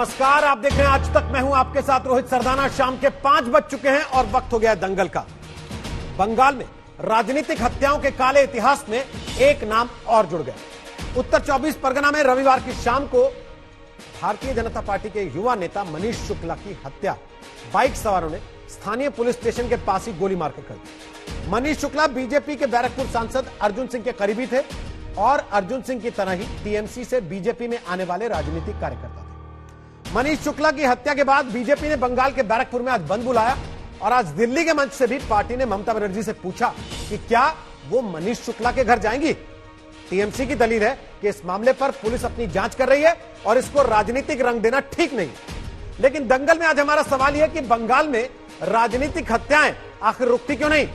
नमस्कार, आप देख रहे हैं आज तक। मैं हूं आपके साथ रोहित सरदाना। शाम के 5 बज चुके हैं और वक्त हो गया दंगल का। बंगाल में राजनीतिक हत्याओं के काले इतिहास में एक नाम और जुड़ गया। उत्तर 24 परगना में रविवार की शाम को भारतीय जनता पार्टी के युवा नेता मनीष शुक्ला की हत्या बाइक सवारों ने स्थानीय पुलिस स्टेशन के पास ही गोली मारकर कर दी। मनीष शुक्ला बीजेपी के बैरकपुर सांसद अर्जुन सिंह के करीबी थे और अर्जुन सिंह की तरह ही टीएमसी से बीजेपी में आने वाले राजनीतिक कार्यकर्ता थे। मनीष शुक्ला की हत्या के बाद बीजेपी ने बंगाल के बैरकपुर में आज बंद बुलाया और आज दिल्ली के मंच से भी पार्टी ने ममता बनर्जी से पूछा कि क्या वो मनीष शुक्ला के घर जाएंगी। टीएमसी की दलील है कि इस मामले पर पुलिस अपनी जांच कर रही है और इसको राजनीतिक रंग देना ठीक नहीं। लेकिन दंगल में आज हमारा सवाल यह है कि बंगाल में राजनीतिक हत्याएं आखिर रुकती क्यों नहीं।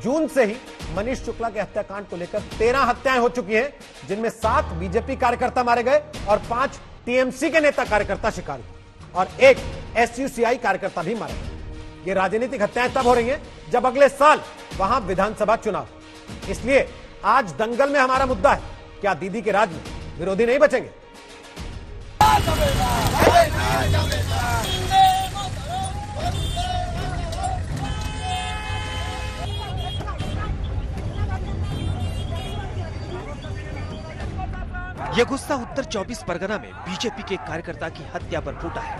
जून से ही मनीष शुक्ला के हत्याकांड को लेकर 13 हत्याएं हो चुकी हैं, जिनमें 7 बीजेपी कार्यकर्ता मारे गए और 5 टीएमसी के नेता कार्यकर्ता शिकार हुए और 1 एसयूसीआई कार्यकर्ता भी मारा गया। ये राजनीतिक हत्याएं तब हो रही हैं जब अगले साल वहां विधानसभा चुनाव। इसलिए आज दंगल में हमारा मुद्दा है, क्या दीदी के राज में विरोधी नहीं बचेंगे। यह गुस्सा उत्तर 24 परगना में बीजेपी के कार्यकर्ता की हत्या पर फूटा है।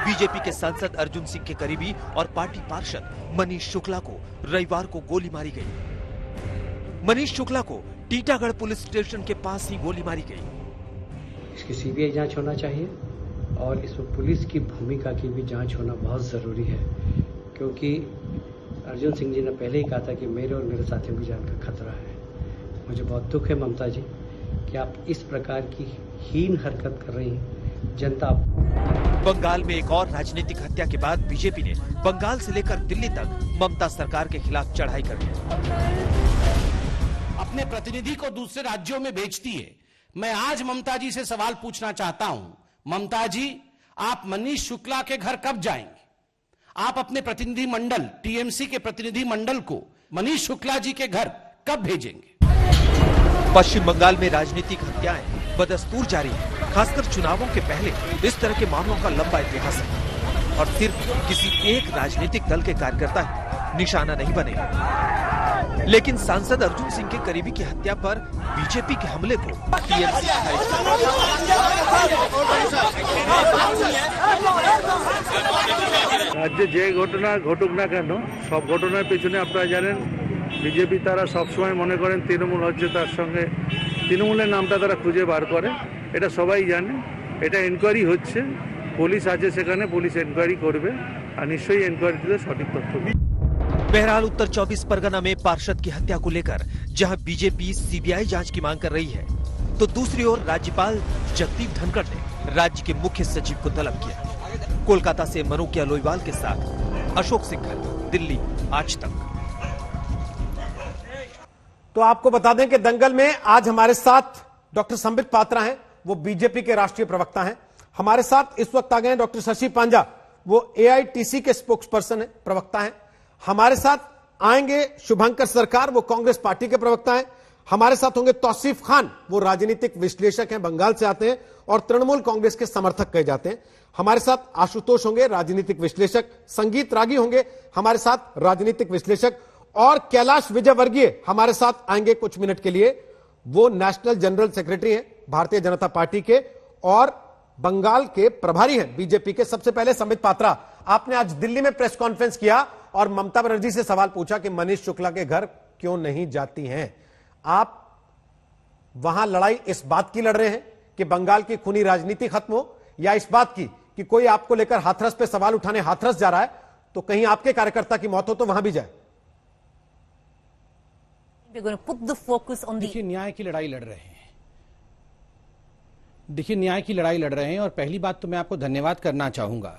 बीजेपी के सांसद अर्जुन सिंह के करीबी और पार्टी पार्षद मनीष शुक्ला को रविवार को गोली मारी गई। मनीष शुक्ला को टीटागढ़ पुलिस स्टेशन के पास ही गोली मारी गई। इसकी सीबीआई जांच होना चाहिए और इसमें पुलिस की भूमिका की भी जांच होना बहुत जरूरी है, क्योंकि अर्जुन सिंह जी ने पहले ही कहा था कि मेरे और मेरे साथियों की जान का खतरा है। मुझे बहुत दुख है ममता जी कि आप इस प्रकार की हीन हरकत कर रही हैं। जनता बंगाल में एक और राजनीतिक हत्या के बाद बीजेपी ने बंगाल से लेकर दिल्ली तक ममता सरकार के खिलाफ चढ़ाई कर दी। अपने प्रतिनिधि को दूसरे राज्यों में भेजती है। मैं आज ममता जी से सवाल पूछना चाहता हूं, ममता जी, आप मनीष शुक्ला के घर कब जाएंगे? आप अपने प्रतिनिधि मंडल, टीएमसी के प्रतिनिधि मंडल को मनीष शुक्ला जी के घर कब भेजेंगे? पश्चिम बंगाल में राजनीतिक हत्याएं बदस्तूर जारी है। खासकर चुनावों के पहले इस तरह के मामलों का लंबा इतिहास है और सिर्फ किसी एक राजनीतिक दल के कार्यकर्ता ही निशाना नहीं बने। लेकिन सांसद अर्जुन सिंह के करीबी की हत्या पर बीजेपी के हमले को टीएमसी राज्य जे घटना घटुक ना केन सब घटनार पेছনে আপনারা জানেন বিজেপি তারা সবসময় মনে করেন তৃণমূল হচ্ছে তার সঙ্গে তৃণমূলের নামটা তারা খুঁজে বার করে। এটা সবাই জানে। এটা এনকোয়ারি হচ্ছে, পুলিশ আছে সেখানে, পুলিশ এনকোয়ারি করবে আর নিশ্চয়ই এনকোয়ারিতে সঠিক তথ্য দিবে। बहरहाल उत्तर 24 परगना में पार्षद की हत्या को लेकर जहां बीजेपी सीबीआई जांच की मांग कर रही है, तो दूसरी ओर राज्यपाल जगदीप धनखड़ ने राज्य के मुख्य सचिव को तलब किया। कोलकाता से मनोकिया लोईवाल के साथ अशोक सिंघल, दिल्ली, आज तक। तो आपको बता दें कि दंगल में आज हमारे साथ डॉक्टर संबित पात्रा हैं, वो बीजेपी के राष्ट्रीय प्रवक्ता हैं। हमारे साथ इस वक्त आ गए हैं डॉक्टर शशि पांजा, वो एआईटीसी के स्पोक्स पर्सन है, प्रवक्ता हैं। हमारे साथ आएंगे शुभंकर सरकार, वो कांग्रेस पार्टी के प्रवक्ता हैं। हमारे साथ होंगे तौसीफ खान, वो राजनीतिक विश्लेषक हैं, बंगाल से आते हैं और तृणमूल कांग्रेस के समर्थक कहे जाते हैं। हमारे साथ आशुतोष होंगे, राजनीतिक विश्लेषक। संगीत रागी होंगे हमारे साथ, राजनीतिक विश्लेषक। और कैलाश विजयवर्गीय हमारे साथ आएंगे कुछ मिनट के लिए, वो नेशनल जनरल सेक्रेटरी हैं भारतीय जनता पार्टी के और बंगाल के प्रभारी हैं बीजेपी के। सबसे पहले संबित पात्रा, आपने आज दिल्ली में प्रेस कॉन्फ्रेंस किया और ममता बनर्जी से सवाल पूछा कि मनीष शुक्ला के घर क्यों नहीं जाती हैं। आप वहां लड़ाई इस बात की लड़ रहे हैं कि बंगाल की खूनी राजनीति खत्म हो, या इस बात की कि कोई आपको लेकर हाथरस पे सवाल उठाने हाथरस जा रहा है तो कहीं आपके कार्यकर्ता की मौत हो तो वहां भी जाए। देखिए, न्याय की लड़ाई लड़ रहे हैं। देखिए, न्याय की लड़ाई लड़ रहे हैं और पहली बात तो मैं आपको धन्यवाद करना चाहूंगा।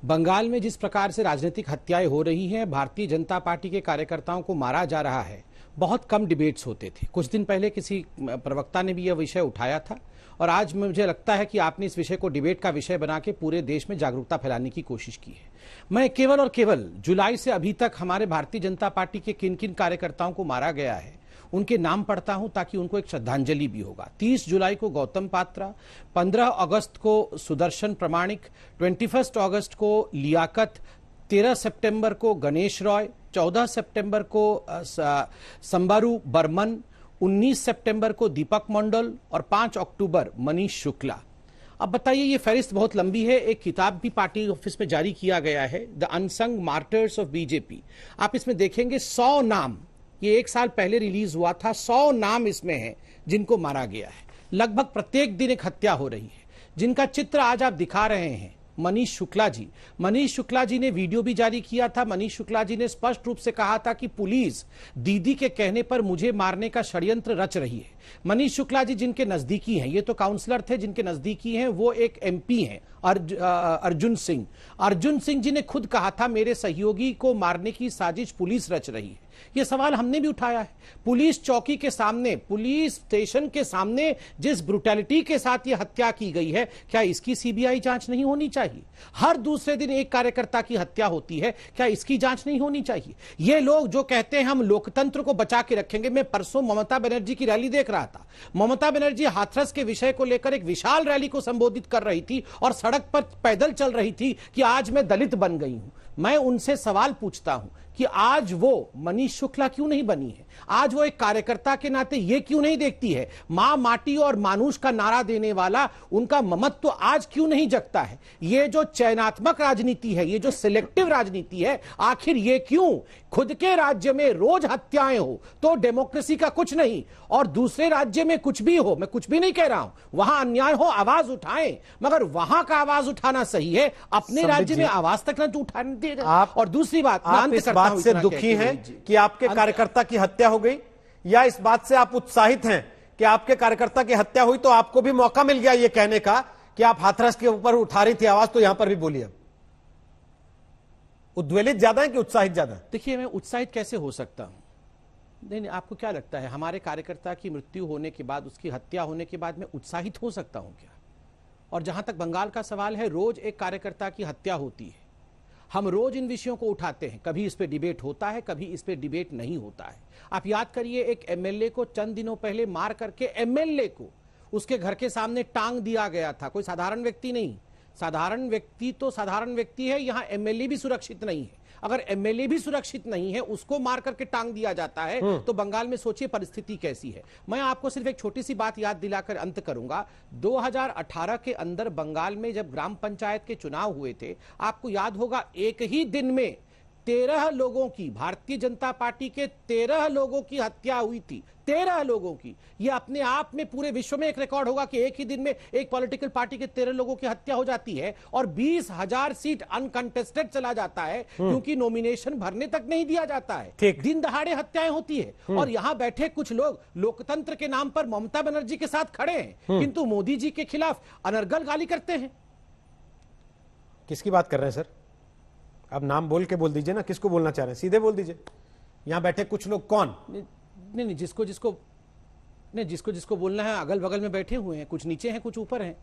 बंगाल में जिस प्रकार से राजनीतिक हत्याएं हो रही हैं, भारतीय जनता पार्टी के कार्यकर्ताओं को मारा जा रहा है, बहुत कम डिबेट्स होते थे। कुछ दिन पहले किसी प्रवक्ता ने भी यह विषय उठाया था और आज मुझे लगता है कि आपने इस विषय को डिबेट का विषय बना के पूरे देश में जागरूकता फैलाने की कोशिश की है। मैं केवल और केवल जुलाई से अभी तक हमारे भारतीय जनता पार्टी के किन किन कार्यकर्ताओं को मारा गया है उनके नाम पढ़ता हूं ताकि उनको एक श्रद्धांजलि भी होगा। 30 जुलाई को गौतम पात्रा, 15 अगस्त को सुदर्शन प्रमाणिक, 21 अगस्त को लियाकत, 13 सितंबर को गणेश रॉय, 14 सितंबर को संबारू बर्मन, 19 सितंबर को दीपक मंडल और 5 अक्टूबर मनीष शुक्ला। अब बताइए, ये फहरिस्त बहुत लंबी है। एक किताब भी पार्टी ऑफिस में जारी किया गया है, the unsung martyrs of BJP. आप इसमें देखेंगे 100 नाम, ये 1 साल पहले रिलीज हुआ था, 100 नाम इसमें हैं जिनको मारा गया है। लगभग प्रत्येक दिन एक हत्या हो रही है, जिनका चित्र आज आप दिखा रहे हैं। मनीष शुक्ला जी ने वीडियो भी जारी किया था। मनीष शुक्ला जी ने स्पष्ट रूप से कहा था कि पुलिस दीदी के कहने पर मुझे मारने का षड्यंत्र रच रही है। मनीष शुक्ला जी जिनके नजदीकी हैं, ये तो काउंसलर थे, जिनके नजदीकी हैं वो एक एमपी हैं अर्जुन सिंह जी ने खुद कहा था मेरे सहयोगी को मारने की साजिश पुलिस रच रही है। यह सवाल हमने भी उठाया है। पुलिस चौकी के सामने, पुलिस स्टेशन के सामने जिस ब्रुटैलिटी के साथ यह हत्या की गई है, क्या इसकी सीबीआई जांच नहीं होनी चाहिए? हर दूसरे दिन एक कार्यकर्ता की हत्या होती है, क्या इसकी जांच नहीं होनी चाहिए? ये लोग जो कहते हैं हम लोकतंत्र को बचा के रखेंगे, मैं परसों ममता बनर्जी की रैली देख रहा था। ममता बनर्जी हाथरस के विषय को लेकर एक विशाल रैली को संबोधित कर रही थी और सड़क पर पैदल चल रही थी कि आज मैं दलित बन गई हूं। मैं उनसे सवाल पूछता हूं कि आज वो मनीष शुक्ला क्यों नहीं बनी है? आज वो एक कार्यकर्ता के नाते ये क्यों नहीं देखती है? मां माटी और मानुष का नारा देने वाला उनका ममत्व तो आज क्यों नहीं जगता है? ये जो चयनात्मक राजनीति है, ये जो सिलेक्टिव राजनीति है, आखिर ये क्यों? खुद के राज्य में रोज हत्याएं हो तो डेमोक्रेसी का कुछ नहीं, और दूसरे राज्य में कुछ भी हो, मैं कुछ भी नहीं कह रहा हूं, वहां अन्याय हो आवाज उठाएं, मगर वहां का आवाज उठाना सही है, अपने राज्य में आवाज तक न उठाने दे। और दूसरी बात, आप इस बात से दुखी हैं कि आपके कार्यकर्ता की हत्या हो गई, या इस बात से आप उत्साहित हैं कि आपके कार्यकर्ता की हत्या हुई तो आपको भी मौका मिल गया ये कहने का कि आप हाथरस के ऊपर उठा रही थी आवाज, तो यहां पर भी बोलिए। उद्वेलित ज्यादा है कि उत्साहित ज्यादा है? देखिए, मैं उत्साहित कैसे हो सकता हूं? नहीं, आपको क्या लगता है हमारे कार्यकर्ता की मृत्यु होने के बाद, उसकी हत्या होने के बाद मैं उत्साहित हो सकता हूं क्या? और जहां तक बंगाल का सवाल है, रोज एक कार्यकर्ता की हत्या होती है, हम रोज इन विषयों को उठाते हैं, कभी इस पे डिबेट होता है, कभी इस पे डिबेट नहीं होता है। आप याद करिए, एक एमएलए को चंद दिनों पहले मार करके एमएलए को उसके घर के सामने टांग दिया गया था। कोई साधारण व्यक्ति नहीं, साधारण व्यक्ति तो साधारण व्यक्ति है, यहां एमएलए भी सुरक्षित नहीं है। अगर एमएलए भी सुरक्षित नहीं है, उसको मार करके टांग दिया जाता है, तो बंगाल में सोचिए परिस्थिति कैसी है। मैं आपको सिर्फ एक छोटी सी बात याद दिलाकर अंत करूंगा। 2018 के अंदर बंगाल में जब ग्राम पंचायत के चुनाव हुए थे, आपको याद होगा, एक ही दिन में 13 लोगों की, भारतीय जनता पार्टी के 13 लोगों की हत्या हुई थी। 13 लोगों की। यह अपने आप में पूरे विश्व में एक रिकॉर्ड होगा कि एक ही दिन में एक पॉलिटिकल पार्टी के 13 लोगों की हत्या हो जाती है, और 20,000 सीट अनकंटेस्टेड चला जाता है, क्योंकि नॉमिनेशन भरने तक नहीं दिया जाता है। दिन दहाड़े हत्याएं होती है, और यहां बैठे कुछ लोग लोकतंत्र के नाम पर ममता बनर्जी के साथ खड़े हैं, किंतु मोदी जी के खिलाफ अनर्गल गाली करते हैं। किसकी बात कर रहे हैं सर? अब नाम बोल के बोल दीजिए ना, किसको बोलना चाह रहे हैं, सीधे बोल दीजिए। यहां बैठे कुछ लोग कौन? नहीं, जिसको जिसको बोलना है, अगल बगल में बैठे हुए हैं, कुछ नीचे हैं, कुछ ऊपर हैं।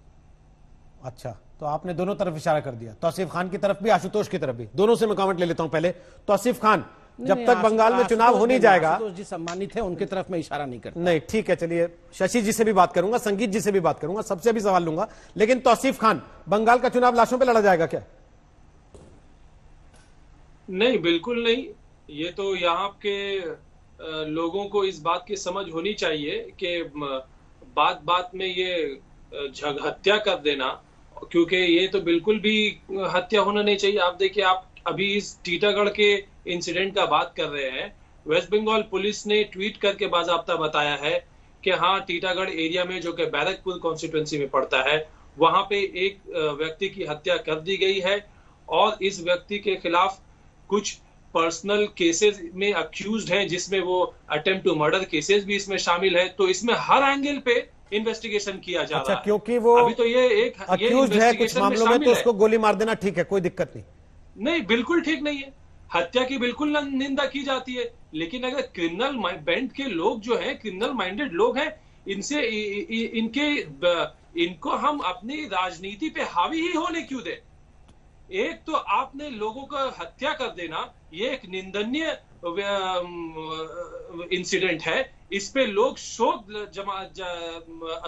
अच्छा, तो आपने दोनों तरफ इशारा कर दिया, तौसीफ खान की तरफ भी, आशुतोष की तरफ भी। दोनों से मैं कमेंट ले लेता हूं। पहले तौसीफ खान, जब तक बंगाल में चुनाव हो नहीं जाएगा, आशुतोष जी सम्मानित है, उनकी तरफ मैं इशारा नहीं करता। नहीं, ठीक है, चलिए, शशि जी से भी बात करूंगा, संगीत जी से भी बात करूंगा, सबसे भी सवाल लूंगा, लेकिन तौसीफ खान, बंगाल का चुनाव लाशों पर लड़ा जाएगा क्या? नहीं, बिल्कुल नहीं। ये तो यहाँ के लोगों को इस बात की समझ होनी चाहिए कि बात बात में ये हत्या कर देना, क्योंकि ये तो बिल्कुल भी हत्या होना नहीं चाहिए। आप देखिए, आप अभी इस टीटागढ़ के इंसिडेंट का बात कर रहे हैं। वेस्ट बंगाल पुलिस ने ट्वीट करके बाज़ाब्ता बताया है कि हाँ, टीटागढ़ एरिया में, जो कि बैरकपुर कॉन्स्टिट्यूएंसी में पड़ता है, वहां पे एक व्यक्ति की हत्या कर दी गई है, और इस व्यक्ति के खिलाफ कुछ पर्सनल केसेस में अक्यूज्ड हैं, जिसमें वो अटेम्प्ट टू मर्डर केसेस भी इसमें शामिल है। तो इसमें हर एंगल पे इन्वेस्टिगेशन किया जा रहा है। क्योंकि वो अभी तो ये एक अक्यूज्ड है कुछ मामलों में, तो उसको गोली मार देना ठीक है, कोई दिक्कत नहीं। नहीं, बिल्कुल ठीक नहीं है। हत्या की बिल्कुल निंदा की जाती है, लेकिन अगर क्रिमिनल बेंट के लोग जो हैं, क्रिमिनल माइंडेड लोग हैं, इनको हम अपनी राजनीति पे हावी ही होने क्यों दें? एक तो आपने लोगों का हत्या कर देना, ये एक निंदनीय इंसिडेंट है। इस पे लोग शोक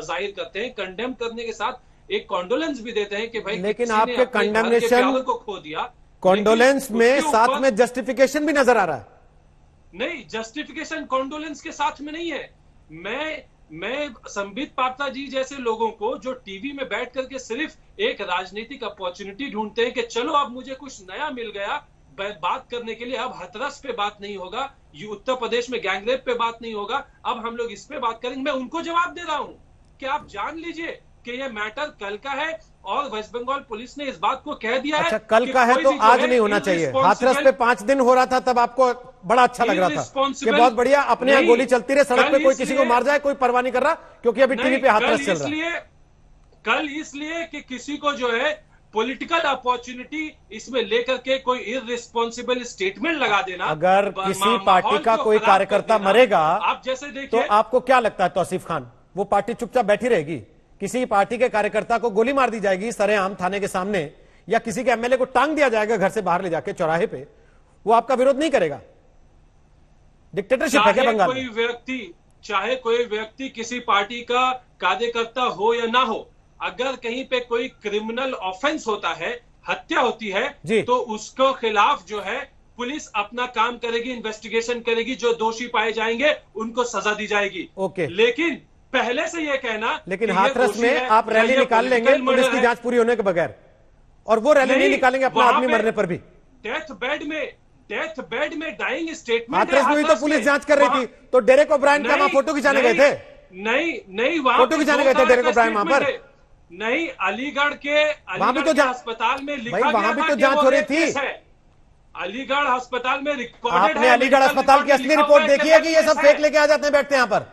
जाहिर करते हैं, कंडेम करने के साथ एक कॉन्डोलेंस भी देते हैं कि भाई लेकिन आपके कंडेमनेशन को खो दिया। कॉन्डोलेंस में साथ में जस्टिफिकेशन भी नजर आ रहा है। नहीं, जस्टिफिकेशन कॉन्डोलेंस के साथ में नहीं है। मैं संबित पात्रा जी जैसे लोगों को जो टीवी में बैठ करके सिर्फ एक राजनीतिक अपॉर्चुनिटी ढूंढते हैं कि चलो अब मुझे कुछ नया मिल गया बात करने के लिए, अब हाथरस पे बात नहीं होगा, ये उत्तर प्रदेश में गैंगरेप पे बात नहीं होगा, अब हम लोग इस पे बात करेंगे। मैं उनको जवाब दे रहा हूं कि आप जान लीजिए कि ये मैटर कल का है और वेस्ट बंगाल पुलिस ने इस बात को कह दिया है। अच्छा, कल का है तो आज नहीं होना चाहिए। हाथरस पे 5 दिन हो रहा था, तब आपको बड़ा अच्छा लग रहा था कि बहुत बढ़िया, अपने यहाँ गोली चलती रहे, सड़क पे कोई किसी को मार जाए कोई परवाह नहीं कर रहा, क्योंकि अभी टीवी पे हाथरस चल रहा है। कल इसलिए कि किसी को जो है पॉलिटिकल अपॉर्चुनिटी इसमें लेकर के कोई इररिस्पॉन्सिबल स्टेटमेंट लगा देना। अगर किसी पार्टी का कोई कार्यकर्ता मरेगा, आप जैसे देखिए, तो आपको क्या लगता है तौसीफ खान, वो पार्टी चुपचाप बैठी रहेगी? किसी पार्टी के कार्यकर्ता को गोली मार दी जाएगी सरेआम थाने के सामने, या किसी के एमएलए को टांग दिया जाएगा घर से बाहर ले जाके चौराहे पे, वो आपका विरोध नहीं करेगा? डिक्टेटरशिप है क्या बंगाल में? चाहे कोई व्यक्ति किसी पार्टी का कार्यकर्ता हो या ना हो, अगर कहीं पे कोई क्रिमिनल ऑफेंस होता है, हत्या होती है, तो उसको खिलाफ जो है पुलिस अपना काम करेगी, इन्वेस्टिगेशन करेगी, जो दोषी पाए जाएंगे उनको सजा दी जाएगी। ओके, लेकिन पहले से ये कहना, लेकिन हाथरस में आप रैली निकाल लेंगे पुलिस की जांच पूरी होने के बगैर, और वो रैली नहीं निकालेंगे अपना आदमी मरने पर भी। डेथ बेड में डाइंग स्टेटमेंट, हाथरस में भी तो पुलिस जांच कर रही थी, तो डेरेक ओब्रायन का वहां फोटो खिंचाने गए थे? नहीं, वहां फोटो खिंचाने गए थे डेरेक ओब्रायन वहां पर? नहीं, अलीगढ़ के अस्पताल में लिखा गया वहां भी तो जांच हो रही थी। अलीगढ़ अस्पताल में रिकॉर्डेड है। आपने अलीगढ़ अस्पताल की असली रिपोर्ट देखी है कि ये सब फेक लेके आ जाते हैं बैठते हैं यहाँ पर?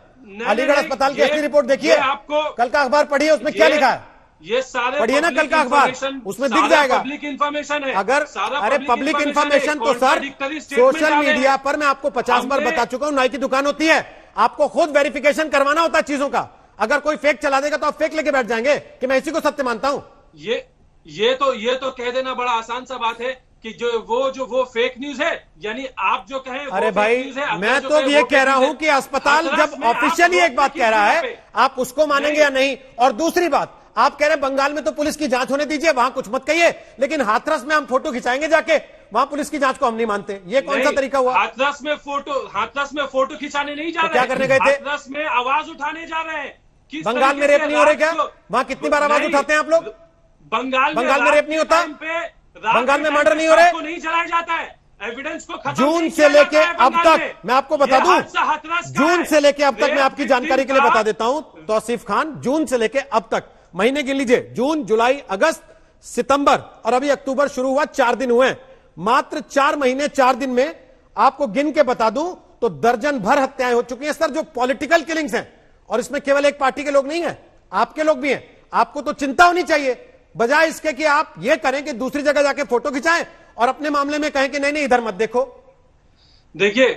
अलीगढ़ अस्पताल की असली रिपोर्ट देखिए, आपको कल का अखबार पढ़िए, उसमें क्या लिखा है ये सारे पढ़िए ना कल का अखबार, उसमें दिख जाएगा। पब्लिक इन्फॉर्मेशन है। अगर अरे पब्लिक इन्फॉर्मेशन तो सर सोशल मीडिया पर मैं आपको 50 बार बता चुका हूं, नाई की दुकान होती है, आपको खुद वेरिफिकेशन करवाना होता है चीजों का। अगर कोई फेक चला देगा तो आप फेक लेके बैठ जाएंगे कि मैं इसी को सत्य मानता हूं। ये तो कह देना बड़ा आसान सा बात है कि वो फेक न्यूज है, यानी आप जो कहें अरे भाई, मैं तो ये कह रहा हूं कि अस्पताल जब ऑफिशियली एक बात कह रहा है, आप उसको मानेंगे या नहीं? और दूसरी बात, आप कह रहे हैं बंगाल में तो पुलिस की जांच होने दीजिए, वहां कुछ मत कहिए, लेकिन हाथरस में हम फोटो खिंचाएंगे जाके, वहां पुलिस की जांच को हम नहीं मानते। ये कौन सा तरीका हुआ? हाथरस में फोटो खिंचाने नहीं जा रहे, क्या करने गए थे? हाथरस में आवाज उठाने जा रहे हैं। बंगाल में रेप नहीं हो रहे क्या? वहां कितनी बार आवाज उठाते हैं आप लोग? बंगाल में रेप नहीं होता? बंगाल में मर्डर नहीं हो रहे? नहीं जलाया जाता है, एविडेंस को खत्म जून से लेके अब तक, मैं आपको बता दूं, जून से लेके अब तक, मैं आपकी जानकारी के लिए बता देता हूं तौसीफ खान, जून से लेके अब तक महीने गिन लीजिए, जून, जुलाई, अगस्त, सितंबर और अभी अक्टूबर शुरू हुआ, 4 दिन हुए। मात्र 4 महीने 4 दिन में आपको गिन के बता दूं तो दर्जन भर हत्याएं हो चुकी हैं सर, जो पॉलिटिकल किलिंग्स हैं। और इसमें केवल एक पार्टी के लोग नहीं हैं, आपके लोग भी हैं। आपको तो चिंता होनी चाहिए, बजाय इसके कि आप ये करें कि दूसरी जगह जाके फोटो खिंचाएं और अपने मामले में कहें कि नहीं इधर मत देखो। देखिए,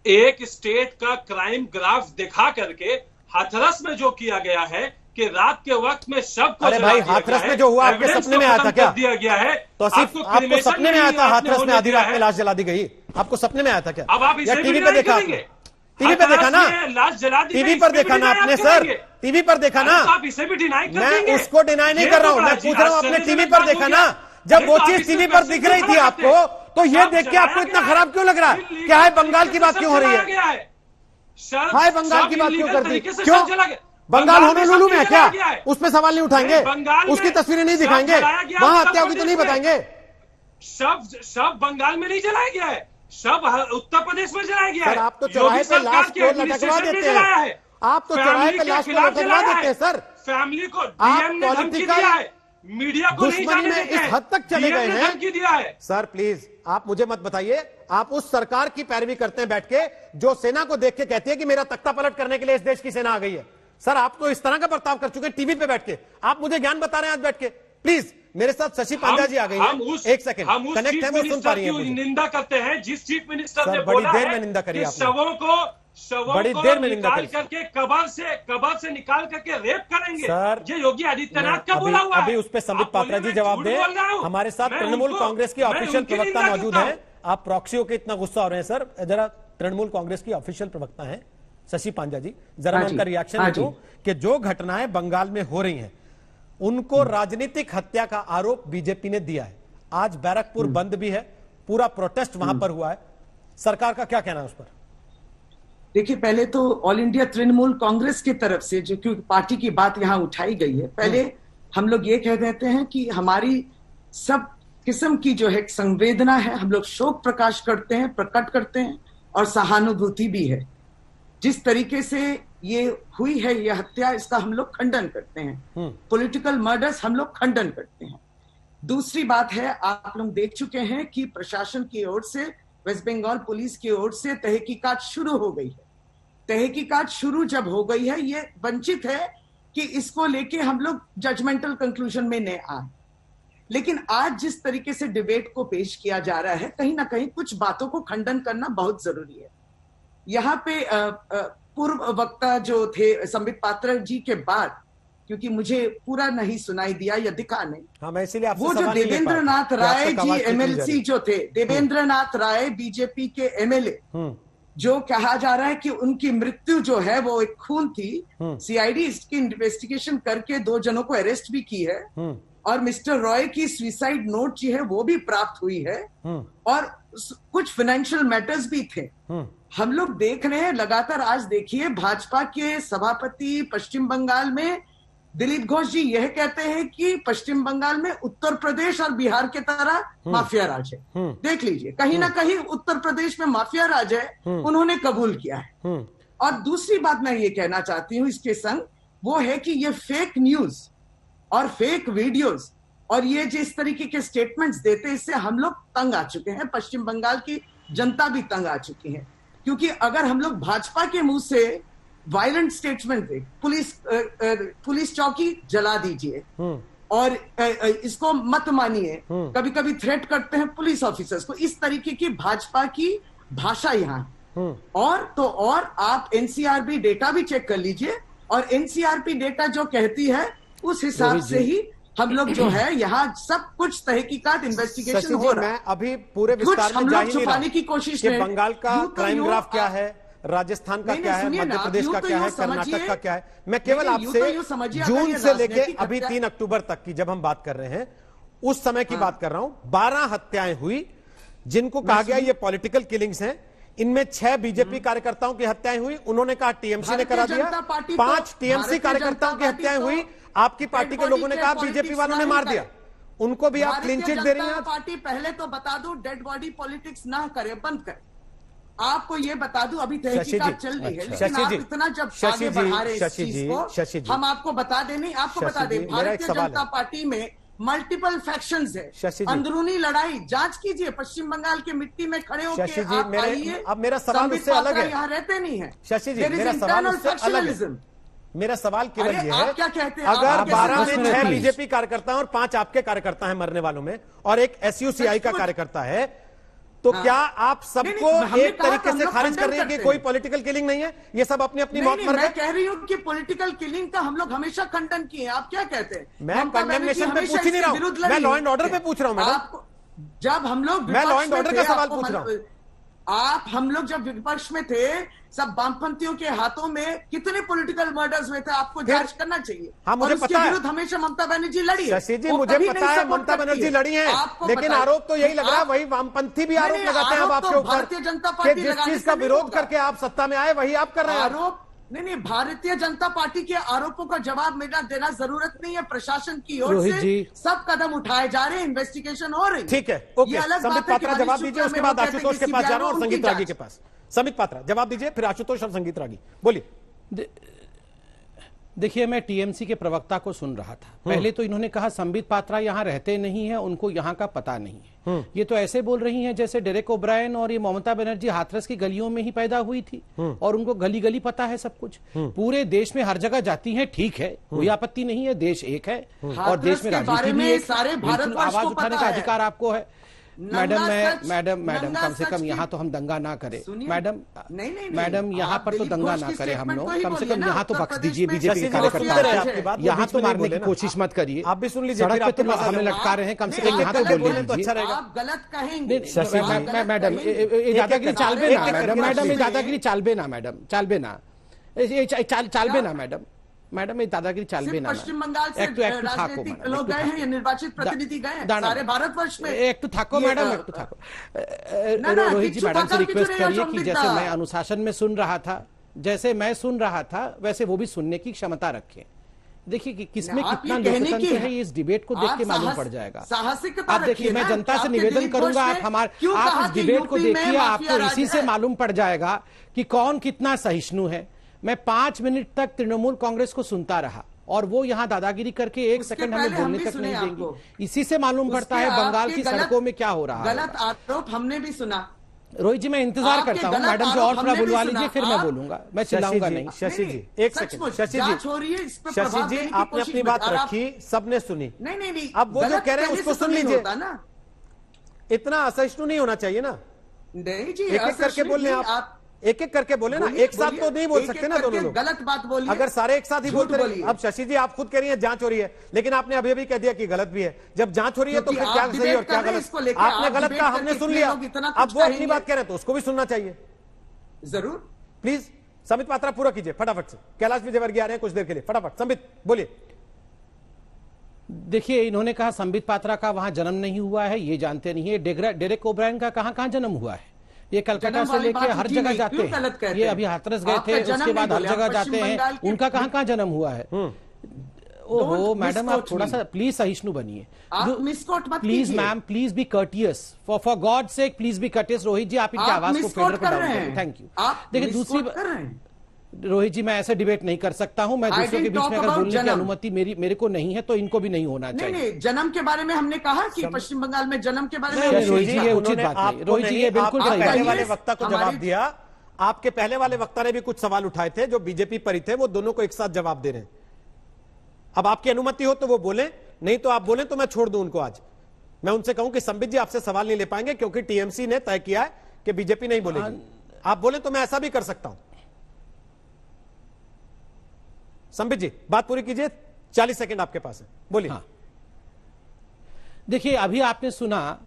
एक स्टेट का क्राइम ग्राफ दिखा करके हाथरस में जो किया गया है कि रात के वक्त में शव को, अरे भाई, हाथरस में जो हुआ आपके सपने में आया था क्या? दिया गया है तो सिर्फ आपको सपने में आया था हाथरस में आधी रात में लाश जला दी गई? आपको सपने में आया था क्या? अब आप इसे टीवी पे देखा? टीवी पे देखा ना? लाश जला दी, टीवी पर देखा ना आपने सर? टीवी पर देखा ना? आप इसे भी डिनाई कर देंगे? मैं उसको डिनाई नहीं कर रहा हूं, मैं पूछ रहा हूं आपने टीवी पर देखा ना? जब वो चीज टीवी पर दिख रही थी आपको, तो ये देख के आपको इतना खराब क्यों लग रहा है? क्या है, बंगाल की बात क्यों हो रही है? हाय, बंगाल की बात क्यों कर दी? क्यों? बंगाल होनोलुलु में है क्या? उसमें सवाल नहीं उठाएंगे? उसकी तस्वीरें नहीं दिखाएंगे? वहां हत्या होगी तो नहीं बताएंगे? शव बंगाल में नहीं जलाया गया है, शव उत्तर प्रदेश में जलाया गया है। सर, आप तो चौराहे पे लाश को लटकवा देते हैं, आप तो चौराहे पे लाश को लटकवा देते हैं सर। फैमिली को डीएम ने धमकी दिया है, मीडिया को नहीं जाने देते हैं, इस हद तक चले गए हैं। धमकी दिया है। सर प्लीज, आप मुझे मत बताइए, आप उस सरकार की पैरवी करते हैं बैठ के जो सेना को देख के कहती है कि मेरा तख्ता पलट करने के लिए इस देश की सेना आ गई है। सर, आप तो इस तरह का बर्ताव कर चुके हैं टीवी पे बैठ के, आप मुझे ज्ञान बता रहे हैं आज बैठ के। प्लीज, मेरे साथ शशि पांडा जी आ गई हैं। एक सेकंड, हम उस कनेक्ट है, चीफ वो सुन पा रही हैं मिनिस्टर की मुझे। निंदा करते हैं जिस चीफ मिनिस्टर सर, ने बड़ी बोला देर है में निंदा करी कि आपने। शवों बड़ी को देर में निंदा निकाल करी। करके कबर से निकाल करके रेप करेंगे। सर, ये योगी आदित्यनाथ का बोला हुआ है। अभी उस पे संबित आप बोलिए पात्रा जी मैं जवाब झूठ दें। बोल रहा हूं। हमारे साथ मैं तृणमूल उनको- कांग्रेस की मैं ऑफिशियल उनकी प्रवक्ता निंदा मौजूद करता हैं। आप प्रॉक्सी होकर इतना गुस्सा हो रहे हैं सर, जरा तृणमूल कांग्रेस की ऑफिशियल प्रवक्ता हैं शशि पांडा जी, जरा मैं उनका रिएक्शन ले दूं कि जो घटनाएं बंगाल में हो रही हैं उनको राजनीतिक हत्या का आरोप बीजेपी ने दिया है। आज बैरकपुर बंद भी है, पूरा प्रोटेस्ट वहां पर हुआ है, सरकार का क्या कहना है उस पर? देखिए, पहले तो ऑल इंडिया तृणमूल कांग्रेस की तरफ से जो क्योंकि पार्टी की बात यहां उठाई गई है, पहले हम लोग ये कह देते हैं कि हमारी सब किस्म की जो है संवेदना है, हम लोग शोक प्रकाश करते हैं, प्रकट करते हैं और सहानुभूति भी है। जिस तरीके से ये हुई है ये हत्या, इसका हम लोग खंडन करते हैं। पॉलिटिकल मर्डर्स हम लोग खंडन करते हैं। दूसरी बात है, आप लोग देख चुके हैं कि प्रशासन की ओर से, वेस्ट बंगाल पुलिस की ओर से तहकीकात शुरू हो गई है। तहकीकात शुरू जब हो गई है, ये वंचित है कि इसको लेके हम लोग जजमेंटल कंक्लूजन में न आए। लेकिन आज जिस तरीके से डिबेट को पेश किया जा रहा है, कहीं ना कहीं कुछ बातों को खंडन करना बहुत जरूरी है। यहाँ पे पूर्व वक्ता जो थे संबित पात्रा जी के बाद, क्योंकि मुझे पूरा नहीं सुनाई दिया या दिखा नहीं, हाँ, मैं इसीलिए आपसे वो जो सवाल नहीं ले पाया देवेंद्रनाथ कि आप राय तक जी आवाज क्यों एमएलसी नहीं जो थे, देवेंद्रनाथ राय बीजेपी के एमएलए, जो कहा जा रहा है कि उनकी मृत्यु जो है वो एक खून थी। सीआईडी इसकी इन्वेस्टिगेशन करके 2 जनों को अरेस्ट भी की है और मिस्टर रॉय की सुसाइड नोट जो है वो भी प्राप्त हुई है और कुछ फाइनेंशियल मैटर्स भी थे। हम लोग देख रहे हैं लगातार। आज देखिए, भाजपा के सभापति पश्चिम बंगाल में दिलीप घोष जी यह कहते हैं कि पश्चिम बंगाल में उत्तर प्रदेश और बिहार के तरह माफिया राज है। देख लीजिए, कहीं ना कहीं उत्तर प्रदेश में माफिया राज है, उन्होंने कबूल किया है। और दूसरी बात मैं ये कहना चाहती हूं इसके संग, वो है कि ये फेक न्यूज और फेक वीडियोस और ये जिस तरीके के स्टेटमेंट्स देते, इससे हम लोग तंग आ चुके हैं। पश्चिम बंगाल की जनता भी तंग आ चुकी है, क्योंकि अगर हम लोग भाजपा के मुंह से वायलेंट स्टेटमेंट दे, पुलिस चौकी जला दीजिए और इसको मत मानिए, कभी कभी थ्रेट करते हैं पुलिस ऑफिसर्स को, इस तरीके की भाजपा की भाषा यहाँ और आप एनसीआरबी डेटा भी चेक कर लीजिए और एनसीआरबी डेटा जो कहती है उस हिसाब से ही हम लोग जो है यहाँ सब कुछ तहकीकात इन्वेस्टिगेशन हो रहा है। मैं अभी पूरे विस्तार में हम जा लोग ही नहीं छुपाने रहा की कोशिश कि में, बंगाल का क्राइम ग्राफ क्या है, राजस्थान का क्या है, मध्य प्रदेश का क्या है, कर्नाटक का क्या है। मैं केवल आपसे जून से लेके अभी 3 अक्टूबर तक की जब हम बात कर रहे हैं उस समय की बात कर रहा हूं। 12 हत्याएं हुई जिनको कहा गया ये पॉलिटिकल किलिंग्स हैं। इनमें 6 बीजेपी कार्यकर्ताओं की हत्याएं हुई, उन्होंने कहा टीएमसी ने करा दिया। 5 टीएमसी कार्यकर्ताओं की हत्याएं हुई, आपकी पार्टी के लोगों ने कहा बीजेपी वालों ने मार दिया। उनको भी आप क्लीन चिट दे रही हैं। पार्टी पहले तो बता दूं, डेड बॉडी पॉलिटिक्स ना करे, बंद करे। आपको ये बता दूं, अभी तहकीकात चल रही है, लेकिन आप इतना जब आगे बढ़ा रहे इस चीज को, हम आपको बता दें, नहीं आपको बता दें, भारतीय जनता पार्टी में मल्टीपल फैक्शंस है, अंदरूनी लड़ाई जांच कीजिए। पश्चिम बंगाल की मिट्टी में खड़े होकर आप आइए। अब मेरा सवाल उससे अलग है, यहाँ रहते नहीं है शशि जी, मेरा सवाल उससे अलग है। मेरा सवाल केवल ये है, क्या कहते हैं, अगर 12 में 6 बीजेपी कार्यकर्ता हैं और 5 आपके कार्यकर्ता हैं मरने वालों में और एक एसयूसीआई का कार्यकर्ता है, तो क्या आप सबको एक तरीके से खारिज कर रही है कि कोई पॉलिटिकल किलिंग नहीं है, ये सब अपनी अपनी मौत मर गए? मैं कह रही हूँ कि पॉलिटिकल किलिंग का हम लोग हमेशा खंडन किए हैं। आप क्या कहते हैं? मैं कंडेमनेशन पे पूछ ही नहीं रहा हूँ, मैं लॉ एंड ऑर्डर पे पूछ रहा हूँ मैडम। जब हम लोग मैं लॉ एंड ऑर्डर का सवाल पूछ रहा हूँ। हम लोग जब विपक्ष में थे, सब वामपंथियों के हाथों में कितने पॉलिटिकल मर्डर्स हुए थे, आपको जांच करना चाहिए। हाँ, मुझे पता है, हमेशा ममता बनर्जी लड़ी है। शशि जी, मुझे पता है ममता बनर्जी लड़ी है, लेकिन आरोप तो यही लग रहा है, वही वामपंथी भी आरोप लगाते हैं अब आपके ऊपर। भारतीय जनता पार्टी जिस चीज का विरोध करके आप सत्ता में आए वही आप कर रहे हैं। आरोप नहीं, भारतीय जनता पार्टी के आरोपों का जवाब मेरा देना जरूरत नहीं है। प्रशासन की ओर से सब कदम उठाए जा रहे हैं, इन्वेस्टिगेशन हो रही है। ठीक है, ओके। संबित पात्रा जवाब दीजिए, उसके बाद आशुतोष के पास जा रहा हूं और संगीत रागी के पास। संबित पात्रा जवाब दीजिए, फिर आशुतोष और संगीत रागी, बोलिए। देखिए, मैं टीएमसी के प्रवक्ता को सुन रहा था। पहले तो इन्होंने कहा संबित पात्रा यहाँ रहते नहीं है, उनको यहाँ का पता नहीं है। ये तो ऐसे बोल रही हैं जैसे डेरेक ओब्रायन और ये ममता बनर्जी हाथरस की गलियों में ही पैदा हुई थी और उनको गली गली पता है सब कुछ। पूरे देश में हर जगह जाती हैं, ठीक है, कोई आपत्ति नहीं है, देश एक है और देश में राजनीति भी एक, बिल्कुल आवाज उठाने का अधिकार आपको है। मैडम कम से कम यहाँ तो हम दंगा ना करें। मैडम यहाँ पर तो दंगा ना करें हम लोग, कम से कम यहाँ तो बख्श दीजिए बीजेपी के कार्यकर्ता, यहाँ तो मारने की कोशिश मत करिए। आप भी सुन लीजिए, सड़क पे तो हमें लटका रहे हैं, कम से कम यहाँ तो बोलने दीजिए। आप गलत कहेंगे। मैडम ये दादागिरी चालबे ना, मैडम ये दादागिरी चालबे ना, मैडम ये दादागिरी चालबे ना। पश्चिम बंगाल से राजनीतिक लोग गए हैं या निर्वाचित प्रतिनिधि गए हैं सारे भारतवर्ष में। एक तो थाको मैडम, एक तो थाको रोहित जी, मैडम से रिक्वेस्ट करिए कि जैसे मैं अनुशासन में सुन रहा था, जैसे मैं सुन रहा था वैसे वो भी सुनने की क्षमता रखें। देखिए कि किसमें कितना लोकतंत्र है, ये इस डिबेट को देख के मालूम पड़ जाएगा। आप देखिए, मैं जनता से निवेदन करूंगा, आप इस डिबेट को देखिए, आपको इसी से मालूम पड़ जाएगा कि कौन कितना सहिष्णु है। मैं 5 मिनट तक तृणमूल कांग्रेस को सुनता रहा और वो यहाँ दादागिरी करके 1 सेकंड हमें बोलने तक नहीं देंगे। इसी से मालूम पड़ता है बंगाल की सड़कों में क्या हो रहा है। गलत आरोप हमने भी सुना। रोहित जी, मैं इंतजार करता हूँ, मैडम जो और थोड़ा बुलवा लीजिए, फिर मैं बोलूंगा, मैं चिल्लाऊंगा नहीं। शशि जी, एक सेकंड। शशि जी, आपने अपनी बात रखी, सबने सुनी। नहीं, अब वो जो कह रहे हैं उसको सुन लीजिए। इतना असहिष्णु नहीं होना चाहिए ना। नहीं जी, एक एक करके बोल रहे हैं आप, एक एक करके बोले ना, एक साथ तो नहीं बोल सकते ना दोनों लोग। गलत बात बोलिए, अगर सारे एक साथ ही बोलते रहे। अब शशि जी, आप खुद कह रही हैं जांच हो रही है, लेकिन आपने अभी अभी कह दिया कि गलत भी है। जब जांच हो रही है तो फिर क्या सही और क्या गलत? आपने गलत कहा, हमने सुन लिया, अब वो अपनी बात कह रहे हैं तो उसको भी सुनना चाहिए। जरूर, प्लीज संबित पात्रा पूरा कीजिए फटाफट से। कैलाश विजयवर्गीय आ रहे हैं कुछ देर के लिए, फटाफट संबित बोलिए। देखिए, इन्होंने कहा संबित पात्रा का वहां जन्म नहीं हुआ है, ये जानते नहीं है। डेरेक ओब्रायन का कहां जन्म हुआ है? ये कलकत्ता से लेके हर जगह जाते हैं, ये अभी हाथरस गए थे, उसके बाद हर जगह जाते हैं, उनका कहां जन्म हुआ है? ओहो मैडम, आप थोड़ा सा प्लीज सहिष्णु बनिए, please ma'am, please be courteous, for God sake please be courteous. Rohit ji, आप इनकी आवाज को फेडर पर डाउन करें, थैंक यू। देखिए दूसरी, रोहित जी, मैं ऐसे डिबेट नहीं कर सकता हूं। मैं दूसरों के बीच में अगर बोलने की अनुमति मेरे को नहीं है तो इनको भी नहीं होना चाहिए। नहीं, जन्म के बारे में हमने कहा कि पश्चिम बंगाल में जन्म के बारे में रोहित जी, ये उचित बात नहीं। रोहित जी, ये बिल्कुल सही पहले वाले वक्ता को जवाब दिया। आपके पहले वाले वक्ता ने भी कुछ सवाल उठाए थे जो बीजेपी पर ही थे, वो दोनों को एक साथ जवाब दे रहे हैं। अब आपकी अनुमति हो तो वो बोले, नहीं तो आप बोले तो मैं छोड़ दूं उनको। आज मैं उनसे कहूं कि संबित जी आपसे सवाल नहीं ले पाएंगे क्योंकि टीएमसी ने तय किया है कि बीजेपी नहीं बोलेगी। आप बोले तो मैं ऐसा भी कर सकता हूं। संबित जी, बात पूरी कीजिए, 40 सेकंड आपके पास है, बोलिए। हाँ। देखिए, अभी आपने सुना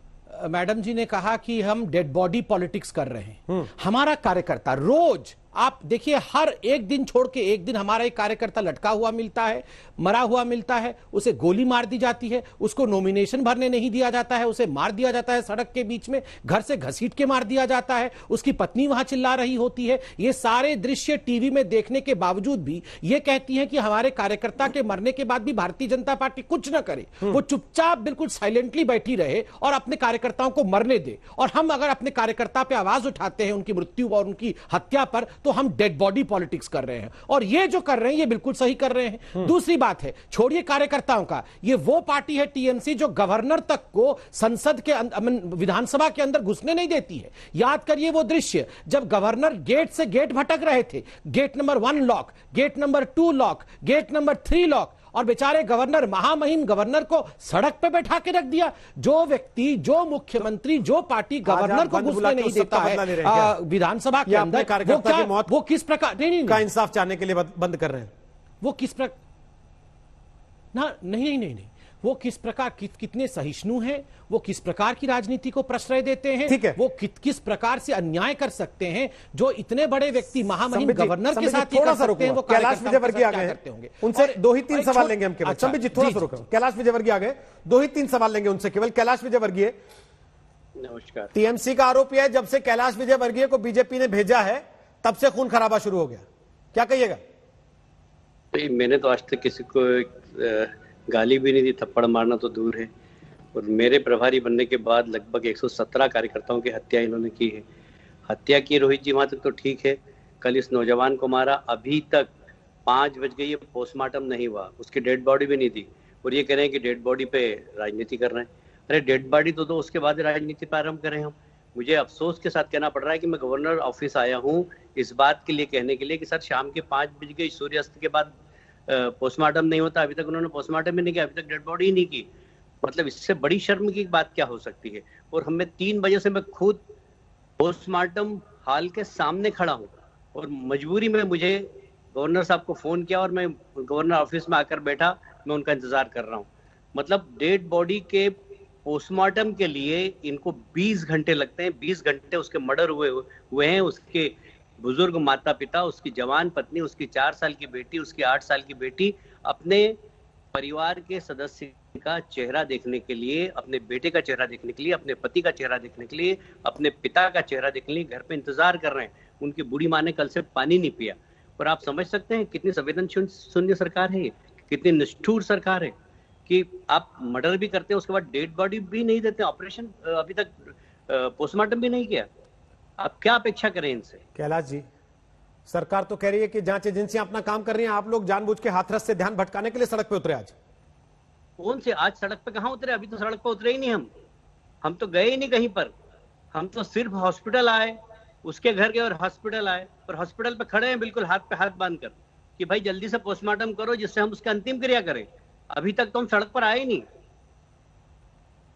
मैडम जी ने कहा कि हम डेड बॉडी पॉलिटिक्स कर रहे हैं। हमारा कार्यकर्ता रोज, आप देखिए, हर एक दिन छोड़ के एक दिन हमारा एक कार्यकर्ता लटका हुआ मिलता है, मरा हुआ मिलता है, उसे गोली मार दी जाती है, उसको नॉमिनेशन भरने नहीं दिया जाता है, उसे मार दिया जाता है सड़क के बीच में, घर से घसीट के मार दिया जाता है, उसकी पत्नी वहां चिल्ला रही होती है। ये सारे दृश्य टीवी में देखने के बावजूद भी ये कहती है कि हमारे कार्यकर्ता के मरने के बाद भी भारतीय जनता पार्टी कुछ न करे, वो चुपचाप बिल्कुल साइलेंटली बैठी रहे और अपने कार्यकर्ताओं को मरने दे। और हम अगर अपने कार्यकर्ता पे आवाज उठाते हैं उनकी मृत्यु और उनकी हत्या पर, तो हम डेड बॉडी पॉलिटिक्स कर रहे हैं। और ये जो कर रहे हैं ये बिल्कुल सही कर रहे हैं। दूसरी बात है, छोड़िए कार्यकर्ताओं का, ये वो पार्टी है टीएमसी जो गवर्नर तक को संसद के विधानसभा के अंदर घुसने नहीं देती है। याद करिए वो दृश्य जब गवर्नर गेट से गेट भटक रहे थे, gate number 1 lock, gate number 2 lock, gate number 3 lock, और बेचारे गवर्नर, महामहिम गवर्नर को सड़क पे बैठा के रख दिया। जो व्यक्ति, जो मुख्यमंत्री, जो पार्टी गवर्नर को घुसने नहीं देता है विधानसभा के अंदर, वो किस प्रकार का इंसाफ चाहने के लिए बंद कर रहे हैं? वो किस प्रकार ना, नहीं, वो किस प्रकार, कितने सहिष्णु हैं, वो किस प्रकार की राजनीति को प्रश्रय देते हैं, ठीक है, वो किस प्रकार से अन्याय कर सकते हैं, जो इतने बड़े व्यक्ति महामहिम गवर्नर के साथ थोड़ा सा रुको, वो कैलाश विजयवर्गीय आ गए होंगे, उनसे 2 ही 3 सवाल लेंगे हम केवल। संबित जी थोड़ा सा रुको, कैलाश विजयवर्गीय आ गए, 2 ही 3 सवाल लेंगे उनसे केवल। कैलाश विजयवर्गीय, नमस्कार। टीएमसी का आरोप यह है जब से कैलाश विजयवर्गीय को बीजेपी ने भेजा है तब से खून खराबा शुरू हो गया, क्या कहिएगा? मैंने तो आज तक किसी को गाली भी नहीं दी, थप्पड़ मारना तो दूर है। और मेरे प्रभारी बनने के बाद लगभग 117 कार्यकर्ताओं की हत्या इन्होंने की है। हत्या की रोहित जी, वहां तक तो ठीक है, कल इस नौजवान को मारा, अभी तक 5 बज गई, पोस्टमार्टम नहीं हुआ, उसकी डेड बॉडी भी नहीं थी, और ये कह रहे हैं कि डेड बॉडी पे राजनीति कर रहे हैं। अरे डेड बॉडी तो दो, उसके बाद राजनीति प्रारंभ करें हम। मुझे अफसोस के साथ कहना पड़ रहा है कि मैं गवर्नर ऑफिस आया हूँ इस बात के लिए कहने के लिए कि सर शाम के 5 बज गई, सूर्यास्त के बाद पोस्टमार्टम नहीं होता, अभी तक उन्होंने पोस्टमार्टम ही नहीं किया, अभी तक डेड बॉडी ही नहीं की। मतलब इससे बड़ी शर्म की बात क्या हो सकती है। और हमें 3 बजे से मैं खुद पोस्टमार्टम हॉल के सामने खड़ा हूँ, और मजबूरी में मुझे गवर्नर साहब को फोन किया और मैं गवर्नर ऑफिस में आकर बैठा, मैं उनका इंतजार कर रहा हूँ। मतलब डेड बॉडी के पोस्टमार्टम के लिए इनको 20 घंटे लगते हैं। 20 घंटे उसके मर्डर हुए हैं, उसके बुजुर्ग माता पिता, उसकी जवान पत्नी, उसकी 4 साल की बेटी, उसकी 8 साल की बेटी अपने परिवार के सदस्य का चेहरा देखने के लिए, अपने बेटे का चेहरा देखने के लिए, अपने पति का चेहरा देखने के लिए, अपने पिता का चेहरा देखने के लिए घर पे इंतजार कर रहे हैं। उनकी बूढ़ी माँ ने कल से पानी नहीं पिया। और आप समझ सकते हैं कितनी संवेदनशील शून्य सरकार है ये, कितनी निष्ठुर सरकार है कि आप मर्डर भी करते हैं, उसके बाद डेड बॉडी भी नहीं देते, ऑपरेशन अभी तक पोस्टमार्टम भी नहीं किया। आप क्या अपेक्षा करें इनसे? कैलाश जी, सरकार तो कह रही है कि जांच एजेंसियां अपना काम कर रही हैं, आप लोग जानबूझ के हाथरस से ध्यान भटकाने के लिए सड़क पे उतरे आज। कौन से आज सड़क पे कहां उतरे? अभी तो सड़क पे उतरे ही नहीं हम तो गए ही नहीं कहीं पर। हम तो सिर्फ हॉस्पिटल आए, उसके घर गए और हॉस्पिटल आए, और हॉस्पिटल पे खड़े हैं बिल्कुल हाथ पे हाथ बांध कर कि भाई जल्दी से पोस्टमार्टम करो जिससे हम उसका अंतिम क्रिया करें। अभी तक तो हम सड़क पर आए ही नहीं।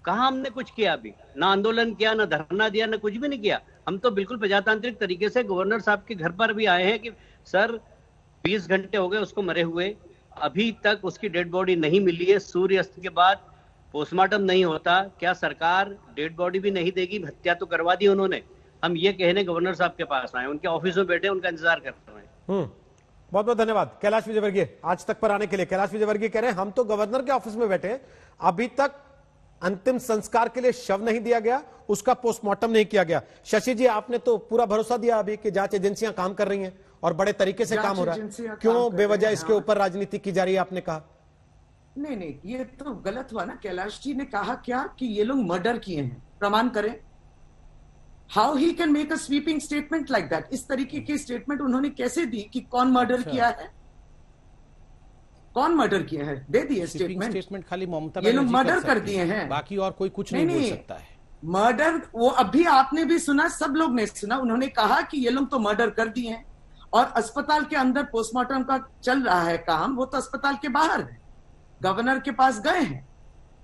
कहां हमने कुछ किया? अभी ना आंदोलन किया, ना धरना दिया, ना कुछ भी नहीं किया। हम तो बिल्कुल प्रजातांत्रिक तरीके से गवर्नर साहब के घर पर भी आए हैं कि सर 20 घंटे हो गए उसको मरे हुए, अभी तक उसकी डेड बॉडी नहीं मिली है, सूर्यास्त के बाद पोस्टमार्टम नहीं होता, क्या सरकार डेड बॉडी भी नहीं देगी? हत्या तो करवा दी उन्होंने। हम ये कहने गवर्नर साहब के पास आए, उनके ऑफिस में बैठे, उनका इंतजार कर रहे हैं। बहुत बहुत धन्यवाद कैलाश विजयवर्गीय आज तक पर आने के लिए। कैलाश विजयवर्गीय कह रहे हैं हम तो गवर्नर के ऑफिस में बैठे, अभी तक अंतिम संस्कार के लिए शव नहीं दिया गया, उसका पोस्टमार्टम नहीं किया गया। शशि जी, आपने तो पूरा भरोसा दिया अभी कि जांच एजेंसियां काम कर रही हैं और बड़े तरीके से काम हो रहा है, क्यों बेवजह इसके ऊपर राजनीति की जा रही है? आपने कहा नहीं, ये तो गलत हुआ ना। कैलाश जी ने कहा क्या कि ये लोग मर्डर किए हैं, प्रमाण करें। How he can make a sweeping statement like that? इस तरीके की स्टेटमेंट उन्होंने कैसे दी कि कौन मर्डर किया है, कौन मर्डर किया है? दे दिए स्टेटमेंट खाली ममता ये लोग मर्डर कर दिए हैं, बाकी और कोई कुछ नहीं बोल सकता है। मर्डर वो अभी आपने भी सुना, सब लोग ने सुना, उन्होंने कहा कि ये लोग तो मर्डर कर दिए हैं। और अस्पताल के अंदर पोस्टमार्टम का चल रहा है काम, वो तो अस्पताल के बाहर है, गवर्नर के पास गए हैं,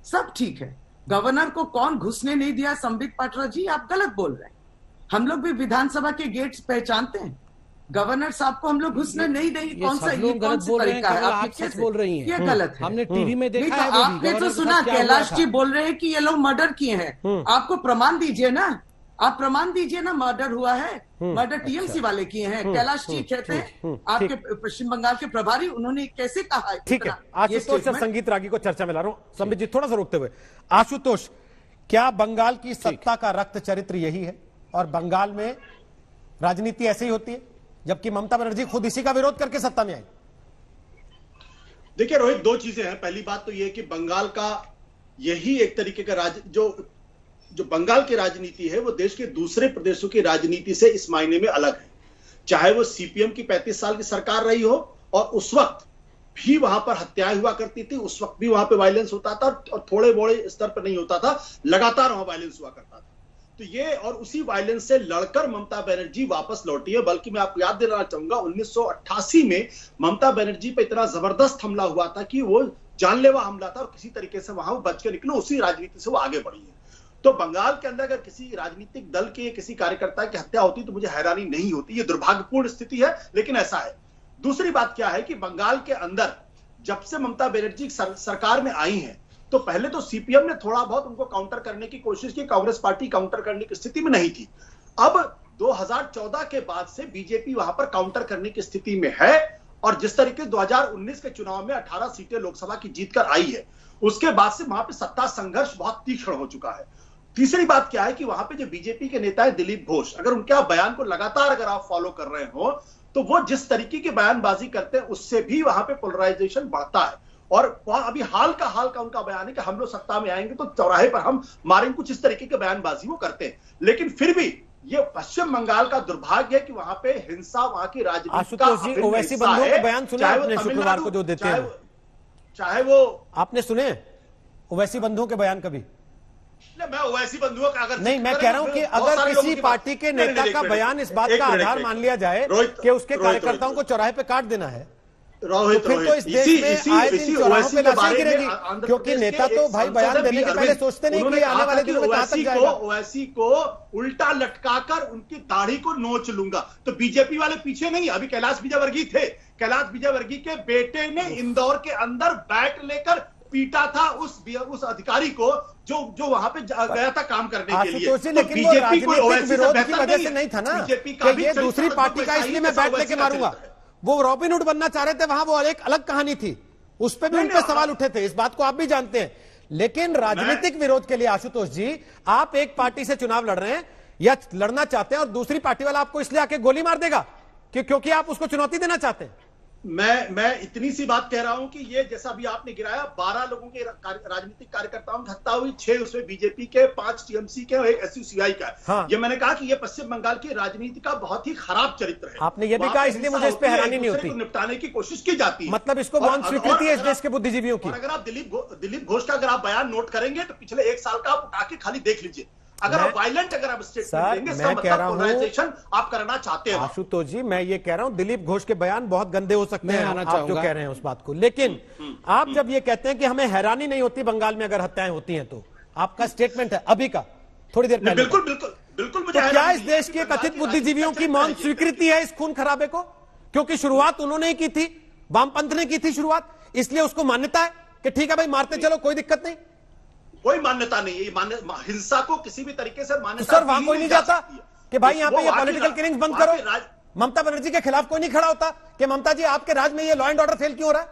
सब ठीक है। गवर्नर को कौन घुसने नहीं दिया? संबित पात्रा जी, आप गलत बोल रहे हैं। हम लोग भी विधानसभा के गेट्स पहचानते हैं, गवर्नर साहब को हम लोग घुसने नहीं देंगे। कौन सा ये कौन सी तरीका है? आप सच बोल रही हैं, ये गलत है। हमने टीवी में देखा है, तो आपने तो सुना कैलाश जी बोल रहे हैं कि ये लोग मर्डर किए हैं। आपको प्रमाण दीजिए ना, आप प्रमाण दीजिए ना, मर्डर हुआ है, मर्डर टीएमसी वाले किए हैं। कैलाश जी कहते हैं आपके पश्चिम बंगाल के प्रभारी, उन्होंने कैसे कहा? ठीक है, आशुतोष से संगीत रागी को चर्चा में ला रहा हूं। संबित जी थोड़ा सा रोकते हुए, आशुतोष, क्या बंगाल की सत्ता का रक्त चरित्र यही है और बंगाल में राजनीति ऐसे ही होती है, जबकि ममता बनर्जी खुद इसी का विरोध करके सत्ता में आई? देखिए रोहित, दो चीजें हैं। पहली बात तो यह कि बंगाल का यही एक तरीके का जो बंगाल की राजनीति है वो देश के दूसरे प्रदेशों की राजनीति से इस मायने में अलग है। चाहे वो सीपीएम की 35 साल की सरकार रही हो, और उस वक्त भी वहां पर हत्याएं हुआ करती थी, उस वक्त भी वहां पे वायलेंस होता था, और थोड़े बड़े स्तर पर नहीं होता था, लगातार वहां वायलेंस हुआ करता था। तो ये, और उसी वायलेंस से लड़कर ममता बनर्जी वापस लौटी है। बल्कि मैं आपको याद दिलाना चाहूंगा 1988 में ममता बनर्जी पे इतना जबरदस्त हमला हुआ था कि वो जानलेवा हमला था, और किसी तरीके से वहां वो बच के निकले, उसी राजनीति से वो आगे बढ़ी है। तो बंगाल के अंदर अगर किसी राजनीतिक दल के किसी कार्यकर्ता की हत्या होती तो मुझे हैरानी नहीं होती। ये दुर्भाग्यपूर्ण स्थिति है, लेकिन ऐसा है। दूसरी बात क्या है कि बंगाल के अंदर जब से ममता बनर्जी सरकार में आई है, तो पहले तो सीपीएम ने थोड़ा बहुत उनको काउंटर करने की कोशिश की, कांग्रेस पार्टी काउंटर करने की स्थिति में नहीं थी। अब 2014 के बाद से बीजेपी वहां पर काउंटर करने की स्थिति में है, और जिस तरीके 2019 के चुनाव में 18 सीटें लोकसभा की जीतकर आई है, उसके बाद से वहां पे सत्ता संघर्ष बहुत तीक्ष्ण हो चुका है। तीसरी बात क्या है कि वहां पे जो बीजेपी के नेता है दिलीप घोष, अगर उनके बयान को लगातार अगर आप फॉलो कर रहे हो, तो वो जिस तरीके की बयानबाजी करते हैं उससे भी वहां पे पोलराइजेशन बढ़ता है। और वहां अभी हाल का उनका बयान है कि हम लोग सत्ता में आएंगे तो चौराहे पर हम मारेंगे, कुछ इस तरीके के बयानबाजी वो करते हैं। लेकिन फिर भी ये पश्चिम बंगाल का दुर्भाग्य है कि वहां पे हिंसा, वहां की राजनीति का आशुतोष जी, ओवैसी बंधुओं के बयान सुने आपने शुक्रवार को जो देते हैं, चाहे वो आपने सुने ओवैसी बंधुओं के बयान कभी? मैं ओवैसी बंधुओं का अगर नहीं, मैं कह रहा हूं कि अगर किसी पार्टी के नेता का बयान इस बात का आधार मान लिया जाए कि उसके कार्यकर्ताओं को चौराहे पे काट देना है, रोहित, तो फिर तो इस देश में आए दिन चौराहों पे लाशें गिरेगी, क्योंकि नेता तो भाई बयान देने के पहले सोचते नहीं कि आने वाले दिनों में कहां तक जाएगा। ओवैसी को उल्टा लटकाकर उनकी दाढ़ी को नोच लूंगा। तो बीजेपी वाले पीछे नहीं, अभी कैलाश विजयवर्गीय थे, कैलाश विजयवर्गीय के बेटे ने इंदौर के अंदर बैट लेकर पीटा था उस अधिकारी को जो वहां पे गया था काम करने के लिए। तो लेकिन वो राजनीतिक विरोध की वजह से नहीं था ना कि ये दूसरी पार्टी का इसलिए मैं बैट लेके मारूंगा। वो रॉबिनहुड बनना चाह रहे थे, वहां वो एक अलग कहानी थी, उस पर भी उनपे सवाल उठे थे, इस बात को आप भी जानते हैं। लेकिन राजनीतिक विरोध के लिए आशुतोष जी, आप एक पार्टी से चुनाव लड़ रहे हैं या लड़ना चाहते हैं और दूसरी पार्टी वाला आपको इसलिए आके गोली मार देगा क्योंकि आप उसको चुनौती देना चाहते हैं। मैं इतनी सी बात कह रहा हूं कि ये जैसा भी आपने गिराया, 12 लोगों के राजनीतिक कार्यकर्ताओं की हत्या हुई, 6 उसमें बीजेपी के, 5 टीएमसी के और 1 एसयूसीआई का। हाँ। ये मैंने कहा कि ये पश्चिम बंगाल की राजनीति का बहुत ही खराब चरित्र है। आपने ये भी कहा, इसलिए मुझे इस पे हैरानी नहीं होती। निपटाने की कोशिश की जाती है, मतलब इसको मौन स्वीकृति है इस देश के बुद्धिजीवियों की। अगर आप दिलीप घोष का अगर आप बयान नोट करेंगे तो पिछले 1 साल का आप उठा के खाली देख लीजिए। अगर आप वायलेंट अगर आप स्टेटमेंट देंगे, इसका मतलब पोलराइजेशन आप करना चाहते हैं। आशुतोष जी, मैं ये कह रहा हूं दिलीप घोष के बयान बहुत गंदे हो सकते हैं, आप जो कह रहे हैं उस बात को। लेकिन आप जब ये कहते हैं कि हमें हैरानी नहीं होती बंगाल में अगर हत्याएं होती हैं, तो आपका स्टेटमेंट है अभी का, थोड़ी देर पहले। बिल्कुल मुझे तो क्या इस देश के कथित बुद्धिजीवियों की मौन स्वीकृति है इस खून खराबे को? क्योंकि शुरुआत उन्होंने ही की थी, वामपंथ ने की थी शुरुआत, इसलिए उसको मान्यता है कि ठीक है भाई मारते चलो, कोई दिक्कत नहीं। कोई मान्यता नहीं है, हिंसा को किसी भी तरीके से मान्यता सर वहां कोई नहीं जाता कि भाई यहाँ पे ये पॉलिटिकल किलिंग्स बंद करो। ममता बनर्जी के खिलाफ कोई नहीं खड़ा होता कि ममता जी आपके राज में ये लॉ एंड ऑर्डर फेल क्यों हो रहा है?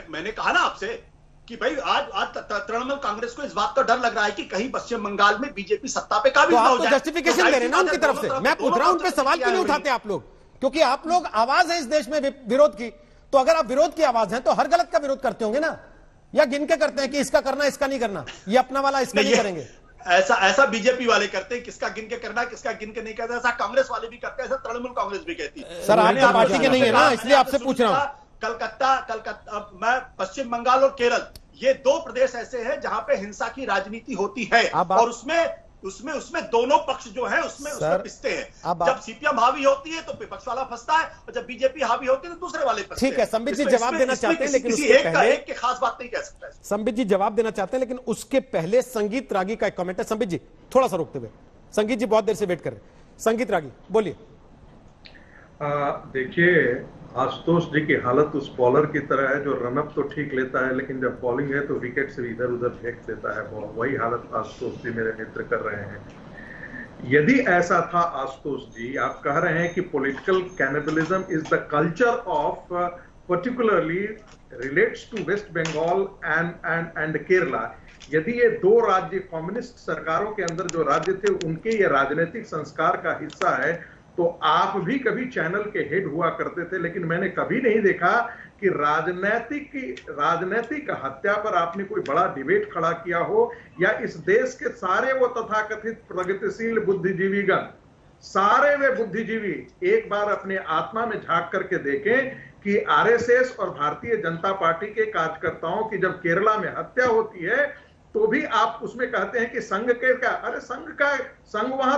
मैंने कहा ना आपसे कि भाई आज तृणमूल कांग्रेस को इस बात का डर लग रहा है कि कहीं पश्चिम बंगाल में बीजेपी सत्ता पे काबिज ना हो जाए। जस्टिफिकेशन दे रहे हैं ना उनकी तरफ से। मैं पूछ रहा हूं उन पे सवाल क्यों नहीं उठाते आप लोग? क्योंकि आप लोग आवाज है इस देश में विरोध की, तो अगर आप विरोध की आवाज हैं तो हर गलत का विरोध करते होंगे ना, या गिन के करते हैं कि इसका करना इसका नहीं करना, ये अपना वाला इसका नहीं करेंगे? ऐसा बीजेपी वाले करते हैं, किसका गिन के करना किसका गिन के नहीं करना। ऐसा कांग्रेस वाले भी करते हैं, ऐसा तृणमूल कांग्रेस भी कहती है। सर आपकी पार्टी के नहीं है ना, इसलिए आपसे पूछ रहा हूं। कलकत्ता मैं पश्चिम बंगाल और केरल, ये 2 प्रदेश ऐसे हैं जहां पे हिंसा की राजनीति होती है और उसमें दोनों पक्ष जो है उसमें पिसते हैं। जब सीपीएम हावी होती है तो विपक्ष वाला फंसता है, और जब बीजेपी हावी होती है तो दूसरे वाले फंसते हैं। ठीक है, संबित जी जवाब देना चाहते हैं, लेकिन उसके पहले एक खास बात नहीं कह सकता। संबित जी जवाब देना चाहते हैं, लेकिन उसके पहले संगीत रागी का एक कमेंट है। संबित जी थोड़ा सा रोकते हुए, संगीत जी बहुत देर से वेट कर रहे हैं। संगीत रागी बोलिए। देखिए, आशुतोष जी की हालत उस बॉलर की तरह है जो रनअप तो ठीक लेता है, लेकिन जब बॉलिंग है तो विकेट से इधर उधर फेंक देता है। वही हालत आशुतोष जी मेरे मित्र कर रहे हैं। यदि ऐसा था आशुतोष जी, आप कह रहे हैं कि political cannibalism is the culture of particularly relates to west Bengal and Kerala. यदि ये 2 राज्य कम्युनिस्ट सरकारों के अंदर जो राज्य थे उनके ये राजनीतिक संस्कार का हिस्सा है, तो आप भी कभी चैनल के हेड हुआ करते थे, लेकिन मैंने कभी नहीं देखा कि राजनीतिक हत्या पर आपने कोई बड़ा डिबेट खड़ा किया हो, या इस देश के सारे वो तथाकथित प्रगतिशील बुद्धिजीवीगण, सारे वे बुद्धिजीवी एक बार अपने आत्मा में झांक करके देखें कि आरएसएस और भारतीय जनता पार्टी के कार्यकर्ताओं की जब केरला में हत्या होती है तो भी आप उसमें कहते हैं कि संघ के क्या, अरे संघ वहां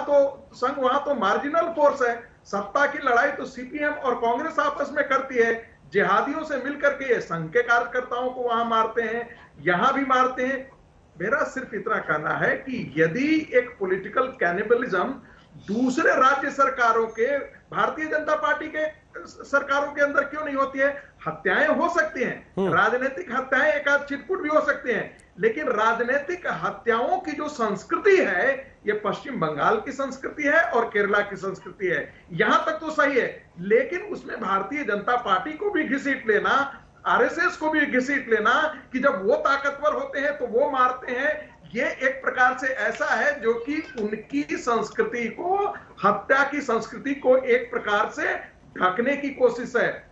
तो मार्जिनल फोर्स है। सत्ता की लड़ाई तो सीपीएम और कांग्रेस आपस में करती है, जिहादियों से मिलकर के ये संघ के कार्यकर्ताओं को वहां मारते हैं, यहां भी मारते हैं। मेरा सिर्फ इतना कहना है कि यदि एक पॉलिटिकल कैनिबलिज्म दूसरे राज्य सरकारों के, भारतीय जनता पार्टी के सरकारों के अंदर क्यों नहीं होती है? हत्याएं हो सकती हैं, राजनीतिक हत्याएं एक आध छिटपुट भी हो सकती हैं, लेकिन राजनीतिक हत्याओं की जो संस्कृति है ये पश्चिम बंगाल की संस्कृति है और केरला की संस्कृति है। यहां तक तो सही है, लेकिन उसमें भारतीय जनता पार्टी को भी घसीट लेना, आरएसएस को भी घसीट लेना कि जब वो ताकतवर होते हैं तो वो मारते हैं, ये एक प्रकार से ऐसा है जो कि उनकी संस्कृति को, हत्या की संस्कृति को एक प्रकार से ढकने की कोशिश है।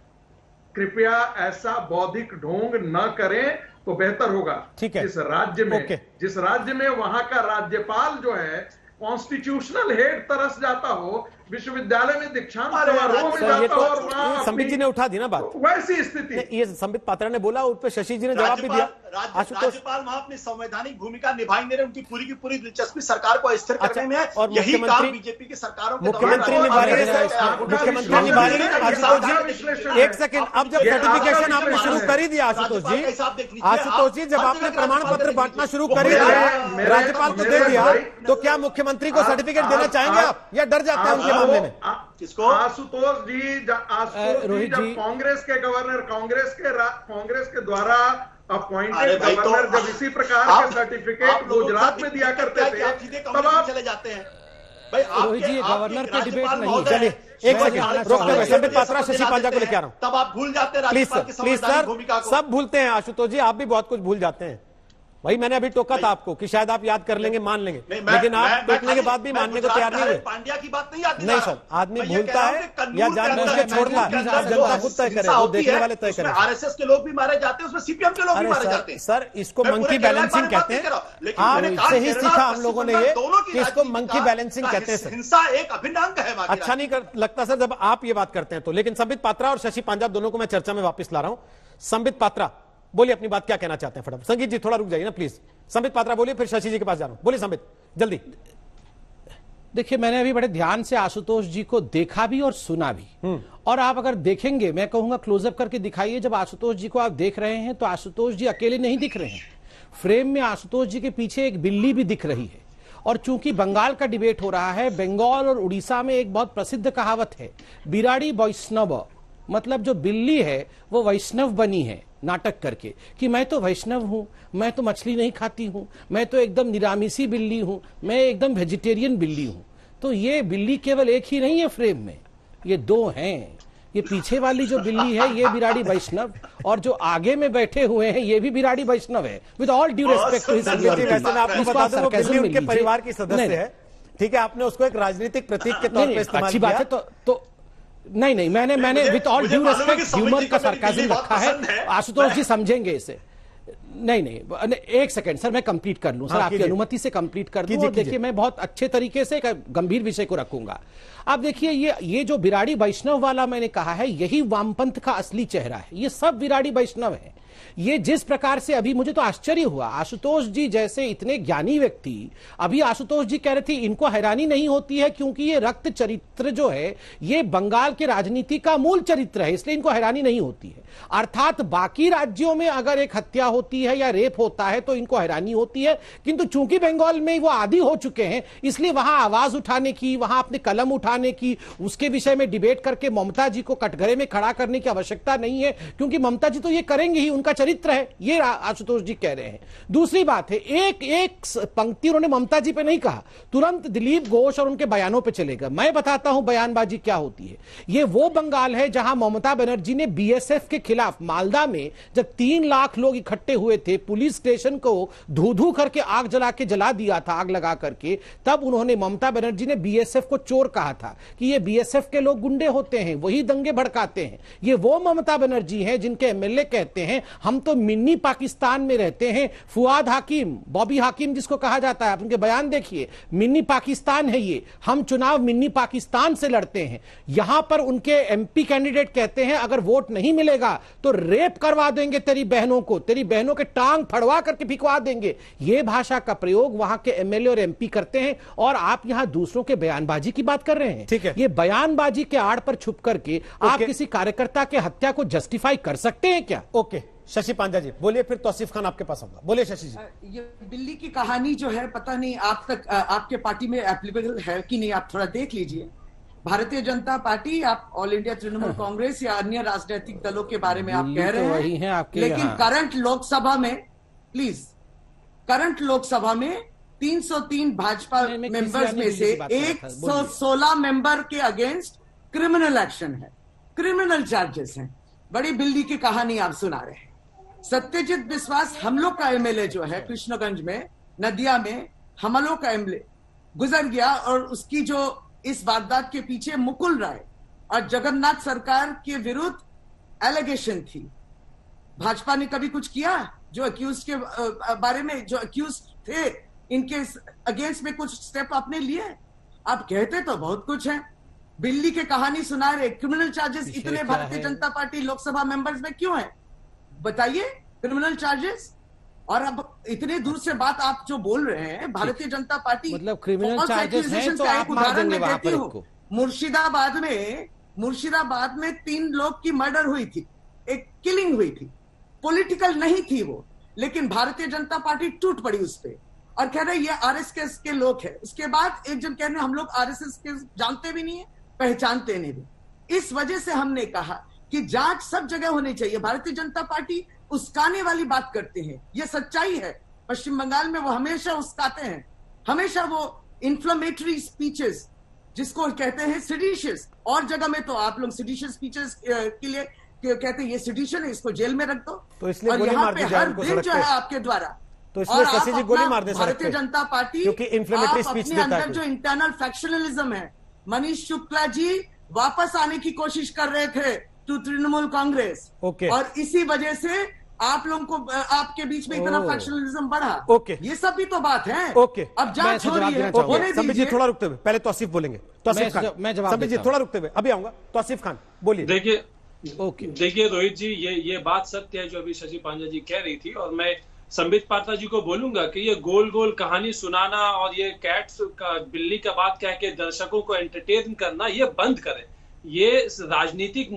कृपया ऐसा बौद्धिक ढोंग न करें तो बेहतर होगा। ठीक है। जिस राज्य में वहां का राज्यपाल जो है कॉन्स्टिट्यूशनल हेड तरस जाता हो, विश्वविद्यालय में दीक्षांत अरे समारोह में सर, ये जाता तो हो और वहां संबित जी ने उठा दी ना बात, वैसी स्थिति। ये संबित पात्रा ने बोला, उस पर शशि जी ने जवाब भी दिया। आशुतोष, राज्यपाल वहां अपनी संवैधानिक भूमिका निभाई नहीं रहे, उनकी पूरी की पूरी दिलचस्पी सरकार को अस्थिर अच्छा, करने में है। और यही काम मुख्यमंत्री- बीजेपी की सरकारों के मुख्यमंत्री निभा रहे हैं, मुख्यमंत्री निभा रहे हैं। आशुतोष जी, एक सेकंड, अब जब सर्टिफिकेशन आपने शुरू कर ही दिया आशुतोष जी, आशुतोष जी, जब आपने प्रमाण पत्र बांटना शुरू कर ही दिया, राज्यपाल को दे दिया, तो क्या मुख्यमंत्री को सर्टिफिकेट देना चाहेंगे आप, या डर जाते हैं उनके मामले में? किसको? आशुतोष जी जब कांग्रेस के गवर्नर, कांग्रेस के द्वारा अपॉइंटेड गवर्नर जब इसी प्रकार के सर्टिफिकेट गुजरात में दिया करते थे, तब आप चले जाते हैं। रोहित जी, गवर्नर पे डिबेट नहीं। चलिए एक सेकंड रोकते हुए संबित पात्रा शशि पांजा को लेकर आ रहा हूं। तब आप भूल जाते हैं प्लीज राज्यपाल सर, की प्लीज संवैधानिक भूमिका सर, को। सब भूलते हैं आशुतोष जी, आप भी बहुत कुछ भूल जाते हैं। वही मैंने अभी टोका था आपको कि शायद आप याद कर लेंगे, मान लेंगे, लेकिन आप टोकने के बाद भी मानने को तैयार नहीं हुए। पांड्या की बात नहीं आती। नहीं सर, आदमी भूलता है या जानबूझ के छोड़ता है, जनता खुद तय करे, वो देखने वाले तय करें। आरएसएस के लोग भी मारे जाते हैं, उसमें सीपीएम के लोग भी मारे जाते हैं। सर, इसको मंकी बैलेंसिंग कहते हैं। आपसे ही सीखा हम लोगों ने ये कि इसको मंकी बैलेंसिंग कहते हैं सर। हिंसा एक अभिन्न अंग है। अच्छा नहीं लगता सर जब आप ये बात करते हैं तो। लेकिन संबित पात्रा और शशि पांजा दोनों को मैं चर्चा में वापस ला रहा हूं। संबित पात्रा बोलिए, अपनी बात क्या कहना चाहते हैं फटाफट। संगीत जी थोड़ा रुक जाइए ना प्लीज। संबित पात्रा बोलिए, फिर शशि जी के पास जा रहा हूं। बोलिए संबित, जल्दी। देखिए, मैंने अभी बड़े ध्यान से आशुतोष जी को देखा भी और सुना भी, और आप अगर देखेंगे, मैं कहूंगा क्लोजअप करके दिखाइए, जब आशुतोष जी को आप देख रहे हैं तो आशुतोष जी अकेले नहीं दिख रहे हैं। फ्रेम में आशुतोष जी के पीछे एक बिल्ली भी दिख रही है। और चूंकि बंगाल का डिबेट हो रहा है, बंगाल और उड़ीसा में एक बहुत प्रसिद्ध कहावत है, बिराड़ी वैष्णव, मतलब जो बिल्ली है वो वैष्णव बनी है नाटक करके कि मैं तो वैष्णव हूं, मैं तो मछली नहीं खाती हूं, मैं तो एकदम निरामिसी बिल्ली हूं, मैं एकदम वेजिटेरियन बिल्ली हूं। तो ये बिल्ली केवल एक ही नहीं है फ्रेम में, ये दो हैं। ये पीछे वाली जो बिल्ली है ये बिराड़ी वैष्णव, और जो आगे में बैठे हुए हैं ये भी बिराड़ी वैष्णव है। With all due respect to his उनके परिवार की सदस्य है, ठीक है, आपने उसको एक राजनीतिक प्रतीक के तौर पर इस्तेमाल अच्छी बात है। तो नहीं, मैंने with all due respect humour का सरकाज़म रखा है। आशुतोष जी समझेंगे इसे। नहीं, एक सेकंड सर, मैं कंप्लीट कर लूं सर, आपकी अनुमति से कंप्लीट कर दूं। और देखिए, मैं बहुत अच्छे तरीके से एक गंभीर विषय को रखूंगा। आप देखिए, ये जो बिराड़ी वैष्णव वाला मैंने कहा है, यही वामपंथ का असली चेहरा है। ये सब बिराड़ी वैष्णव है। ये जिस प्रकार से, अभी मुझे तो आश्चर्य हुआ, आशुतोष जी जैसे इतने ज्ञानी व्यक्ति, अभी आशुतोष जी कह रहे थे इनको हैरानी नहीं होती है क्योंकि ये रक्त चरित्र जो है ये बंगाल के राजनीति का मूल चरित्र है, इसलिए इनको हैरानी नहीं होती है। अर्थात बाकी राज्यों में अगर एक हत्या होती है या रेप होता है तो इनको हैरानी होती है, किंतु चूंकि बंगाल में वो आदी हो चुके हैं, इसलिए वहां आवाज उठाने की, वहां अपने कलम उठाने की, उसके विषय में डिबेट करके ममता जी को कटघरे में खड़ा करने की आवश्यकता नहीं है, क्योंकि ममता जी तो ये करेंगे ही, उनका चरित्र है, ये आशुतोष जी कह रहे हैं। दूसरी बात है, एक पंक्ति उन्होंने ममता जी पे नहीं कहा, तुरंत दिलीप घोष और उनके बयानों पे चलेगा। मैं बताता हूं बयानबाजी क्या होती है। ये वो बंगाल है जहां ममता बनर्जी ने बीएसएफ के खिलाफ मालदा में जब 3 लाख लोग इकट्ठे हुए थे, पुलिस स्टेशन को धू करके आग जला दिया था, आग लगा करके, तब उन्होंने, ममता बनर्जी ने बीएसएफ को चोर कहा था कि ये बीएसएफ के लोग गुंडे होते हैं, वही दंगे भड़काते हैं। ये वो ममता बनर्जी हैं जिनके एमएलए कहते हैं हम तो मिनी पाकिस्तान में रहते हैं। फुआद हाकिम, बॉबी हाकिम जिसको कहा जाता है, आप उनके बयान देखिए, मिनी पाकिस्तान है ये, हम चुनाव मिनी पाकिस्तान से लड़ते हैं। यहां पर उनके एमपी कैंडिडेट कहते हैं अगर वोट नहीं मिलेगा तो रेप करवा देंगे तेरी बहनों को, तेरी बहनों के टांग फड़वा करके फिकवा देंगे। यह भाषा का प्रयोग वहां के एमएलए और एमपी करते हैं, और आप यहां दूसरों के बयानबाजी की बात कर रहे हैं। ठीक है, ये बयानबाजी के आड़ पर छुप करके आप किसी कार्यकर्ता के हत्या को जस्टिफाई कर सकते हैं क्या? ओके, शशि पांजा जी बोलिए, फिर तौसीफ खान आपके पास आऊंगा। बोलिए शशि जी। ये बिल्ली की कहानी जो है, पता नहीं आप तक आपके पार्टी में एप्लीकेबल है कि नहीं, आप थोड़ा देख लीजिए। भारतीय जनता पार्टी, आप ऑल इंडिया तृणमूल कांग्रेस या अन्य राजनीतिक दलों के बारे में आप कह रहे हैं, लेकिन करंट लोकसभा में, प्लीज, करंट लोकसभा में 303 भाजपा मेंबर्स में से 116 मेंबर के अगेंस्ट क्रिमिनल एक्शन है, क्रिमिनल चार्जेस हैं। बड़ी बिल्ली की कहानी आप सुना रहे हैं। सत्यजीत विश्वास हम लोग का एमएलए जो है, कृष्णगंज में, नदिया में हम लोग का एमएलए गुजर गया, और उसकी जो इस वारदात के पीछे मुकुल राय और जगन्नाथ सरकार के विरुद्ध एलिगेशन थी। भाजपा ने कभी कुछ किया जो अक्यूज के बारे में, जो अक्यूज थे इनके अगेंस्ट में कुछ स्टेप आपने लिए? आप कहते तो बहुत कुछ है, बिल्ली के कहानी सुना रहे। क्रिमिनल चार्जेस इतने भारतीय जनता पार्टी लोकसभा मेंबर्स में क्यों है? बताइए, क्रिमिनल चार्जेस। और अब इतने दूर से बात आप जो बोल रहे हैं, भारतीय जनता पार्टी मतलब क्रिमिनल चार्जेस हैं तो आप मार देंगे वहां पर इसको। मुर्शिदाबाद में 3 लोग की मर्डर हुई थी, एक किलिंग हुई थी, पॉलिटिकल नहीं थी वो, लेकिन भारतीय जनता पार्टी टूट पड़ी उस पे और कह रहे ये आरएसएस के लोग हैं। इसके बाद एक जन कह रहे हम लोग आरएसएस के जानते भी नहीं है, पहचानते नहीं भी। इस वजह से हमने कहा कि जांच सब जगह होनी चाहिए। भारतीय जनता पार्टी उस्काने वाली बात करते हैं, ये सच्चाई है। पश्चिम बंगाल में वो हमेशा उस्काते हैं, हमेशा वो इन्फ्लेमेटरी स्पीचेस जिसको कहते हैं सिडिशियस, और जगह में तो आप लोग सिडिशियस स्पीचेस के लिए कहते हैं ये सिडिशन है, इसको जेल में रख दो। तो इसलिए और गोली यहाँ मार पे दी जाए हर उनको दिन सड़क जो पे। है आपके द्वारा, तो इसलिए और शशि जी गोली मार दे सड़क भारतीय पे। जनता पार्टी क्योंकि इन्फ्लेमेटरी आप स्पीच अपने देता है अंदर जो इंटरनल फैक्शनलिज्म है, मनीष शुक्ला जी वापस आने की कोशिश कर रहे थे टू तृणमूल कांग्रेस, ओके। और इसी वजह से आप लोगों को आपके बीच में इतना फैक्शनलिज्म बढ़ा। ओके, ये सब भी तो बात है। ओके, अब जांच हो रही है, होने संबित जी दीजिए। थोड़ा रुकते हुए, पहले तौसीफ बोलेंगे। तौसीफ खान, संबित जी थोड़ा रुकते हुए, अभी आऊंगा। तौसीफ खान बोलिए। देखिए रोहित जी, ये बात सत्य है जो अभी शशि पांडे जी कह रही थी, और मैं संबित पात्रा जी को बोलूंगा कि ये गोल गोल कहानी सुनाना और ये कैट्स का बिल्ली का बात कह के दर्शकों को एंटरटेन करना, ये बंद करें। ये राजनीतिक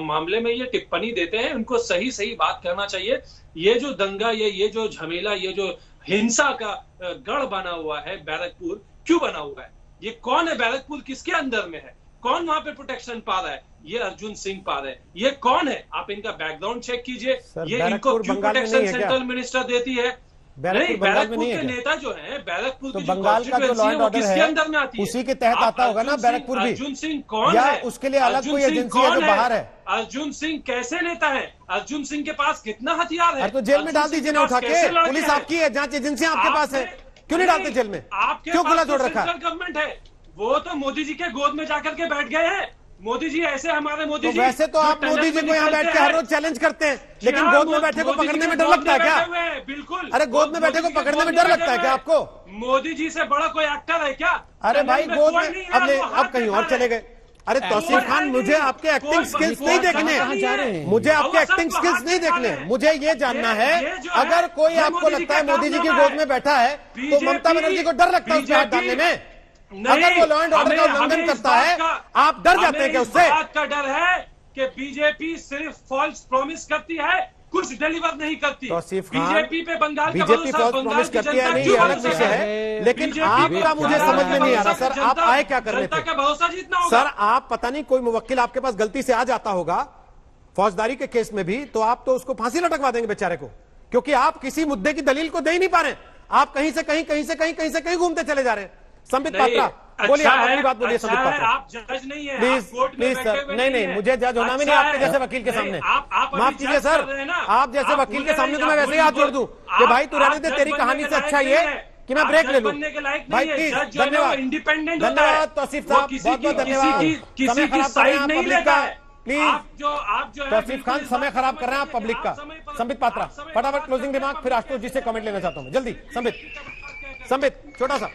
मामले में ये टिप्पणी देते हैं, उनको सही सही बात करना चाहिए। ये जो दंगा, ये जो झमेला, ये जो हिंसा का गढ़ बना हुआ है बैरकपुर, क्यों बना हुआ है? ये कौन है बैरकपुर, किसके अंदर में है? कौन वहां पे प्रोटेक्शन पा रहा है? ये अर्जुन सिंह पा रहे हैं। ये कौन है? आप इनका बैकग्राउंड चेक कीजिए। ये इनको क्यों प्रोटेक्शन सेंट्रल मिनिस्टर देती है? नहीं, बैरकपुर के नेता जो है, बैरकपुर तो की बंगाल का जो लॉ एंड ऑर्डर किसके है अंदर में आती है? उसी के तहत आता होगा ना बैरकपुर भी। अर्जुन सिंह कौन या है? उसके लिए अलग कोई एजेंसी है जो बाहर है? अर्जुन सिंह कैसे नेता है? अर्जुन सिंह के पास कितना हथियार है? तो जेल में डाल दीजिए ना उठा के। पुलिस आपकी है, जांच एजेंसियां आपके पास है, क्यों नहीं डालते जेल में? क्यों खुला छोड़ रखा? सेंट्रल गवर्नमेंट है, वो तो मोदी जी के गोद में जाकर के बैठ गए हैं। मोदी जी ऐसे हमारे मोदी जी, वैसे तो आप मोदी जी को यहाँ बैठ के हर रोज चैलेंज करते हैं, लेकिन गोद में बैठे को पकड़ने में डर लगता है क्या? बिल्कुल। अरे गोद में बैठे को पकड़ने में डर लगता है क्या आपको? मोदी जी से बड़ा कोई एक्टर है क्या? अरे भाई गोद में अब कहीं और चले गए। अरे तौसीफ खान, मुझे आपके एक्टिंग स्किल्स नहीं देखने, मुझे आपके एक्टिंग स्किल्स नहीं देखने, मुझे ये जानना है अगर कोई आपको लगता है मोदी जी की गोद में बैठा है तो ममता बनर्जी को डर लगता है उसके हाथ डालने में? अगर वो लॉ एंड ऑर्डर का उल्लंघन करता है, आप डर जाते हैं क्या उससे? बात का डर है कि बीजेपी सिर्फ फॉल्स प्रॉमिस करती है, कुछ डिलीवर नहीं करती। बीजेपी पे बंगाल का बीजेपी फॉल्स प्रॉमिस करती है नहीं, ये अलग विषय है, लेकिन आपका मुझे समझ में नहीं आ रहा सर, आप आए क्या करने थे? भरोसा जीतना होगा सर। आप पता नहीं कोई मुवक्किल आपके पास गलती से आ जाता होगा फौजदारी के केस में भी, तो आप तो उसको फांसी लटकवा देंगे बेचारे को, क्योंकि आप किसी मुद्दे की दलील को दे ही नहीं पा रहे। आप कहीं से कहीं, कहीं से कहीं, कहीं से कहीं घूमते चले जा रहे हैं। संबित पात्रा बोलिए, आप अपनी बात बोलिए। संबित पात्रा, आप जज नहीं है, प्लीज प्लीज सर। नहीं, मुझे जज होना भी नहीं आपके जैसे वकील के सामने। माफ कीजिए सर, आप जैसे वकील के सामने तो मैं वैसे ही हाथ जोड़ दूं कि भाई तू रहने दे, तेरी कहानी से अच्छा ये कि मैं ब्रेक ले लूं। भाई प्लीज, धन्यवाद, धन्यवाद तौसीफ साहब, बहुत बहुत धन्यवाद। किसी की साइड नहीं लेता है प्लीज। तौसीफ खान, समय खराब कर रहे हैं आप पब्लिक का। संबित पात्रा फटाफट क्लोजिंग रिमार्क, फिर आशुतोष जी से कमेंट लेना चाहता हूं मैं, जल्दी। संबित छोटा सा।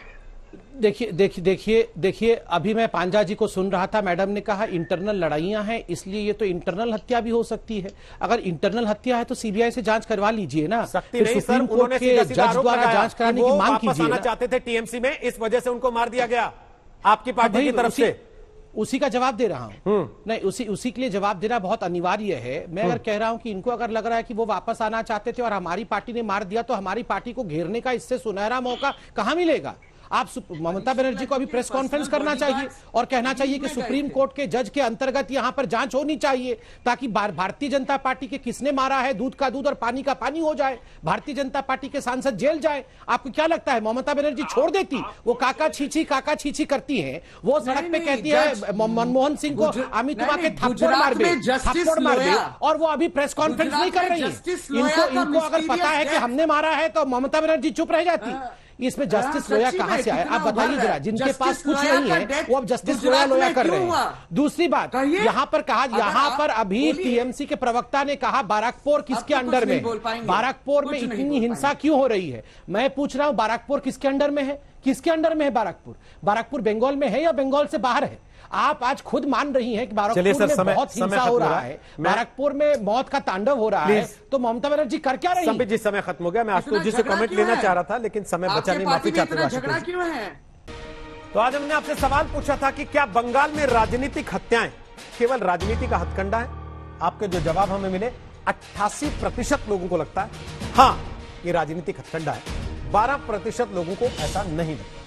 देखिए अभी मैं पांजा जी को सुन रहा था, मैडम ने कहा इंटरनल लड़ाइयां हैं, इसलिए ये तो इंटरनल हत्या भी हो सकती है। अगर इंटरनल हत्या है तो सीबीआई से जांच करवा लीजिए ना, सकती नहीं सर, उन्होंने जज द्वारा जांच कराने की मांग कीजिए। आना चाहते थे टीएमसी में, इस वजह से उनको मार दिया गया आपकी पार्टी की तरफ से। उसी का जवाब दे रहा हूं। नहीं, उसी के लिए जवाब देना बहुत अनिवार्य है। मैं अगर कह रहा हूं कि इनको अगर लग रहा है कि वो वापस आना चाहते थे और हमारी पार्टी ने मार दिया, तो हमारी पार्टी को घेरने का इससे सुनहरा मौका कहां मिलेगा? आप ममता बनर्जी को अभी प्रेस कॉन्फ्रेंस करना चाहिए और कहना चाहिए कि सुप्रीम कोर्ट के जज के अंतर्गत यहां पर जांच होनी चाहिए, ताकि भारतीय जनता पार्टी के किसने मारा है, दूध का दूध और पानी का पानी हो जाए, भारतीय जनता पार्टी के सांसद जेल जाए। आपको क्या लगता है ममता बनर्जी छोड़ देती? वो काका छीछी करती हैं, वो सड़क पे कहती है मनमोहन सिंह को आमी तुमा के थप्पड़ मार दे, और वो अभी प्रेस कॉन्फ्रेंस नहीं कर रही है। इनको अगर पता है कि हमने मारा है तो ममता बनर्जी चुप रह जाती। इसमें जस्टिस सच्ची लोया में कहां से आया? कितना आप बताइए उभर जरा, रहा है? जिनके पास जस्टिस कुछ लोया नहीं का है डेथ वो अब जस्टिस गुजरात लोया में कर क्यों रहे हुआ? हैं। दूसरी बात, कहिए। यहां पर कहा, अगर यहां आप पर अभी बोलिए। टीएमसी के प्रवक्ता ने कहा बाराकपुर किसके आप तो कुछ अंडर में नहीं है? बोल पाएंगे। बाराकपुर में कुछ नहीं इतनी बोल हिंसा क्यों हो रही है? मैं पूछ रहा हूं बाराकपुर किसके अंडर में है? किसके अंडर में है बाराकपुर? बाराकपुर बंगाल में है या बंगाल से बाहर है? आप आज खुद मान रही हैं कि बाराकपुर में बहुत हिंसा हो रहा है, बाराकपुर में मौत का तांडव हो रहा है, तो ममता बनर्जी कर क्या रही है? संबित जी, समय खत्म हो गया। मैं आशुतोष जी से झगड़ा कमेंट क्यों लेना है? चाह रहा था, लेकिन समय बचा नहीं। माफी चाहते हुए झगड़ा आशुतोष जी। क्यों है? तो आज हमने आपसे सवाल पूछा था कि क्या बंगाल में राजनीतिक हत्याएं केवल राजनीति का हथकंडा है? आपके जो जवाब हमें मिले, 88% लोगों को लगता है हाँ ये राजनीतिक हथकंडा है, 12% लोगों को ऐसा नहीं लगता।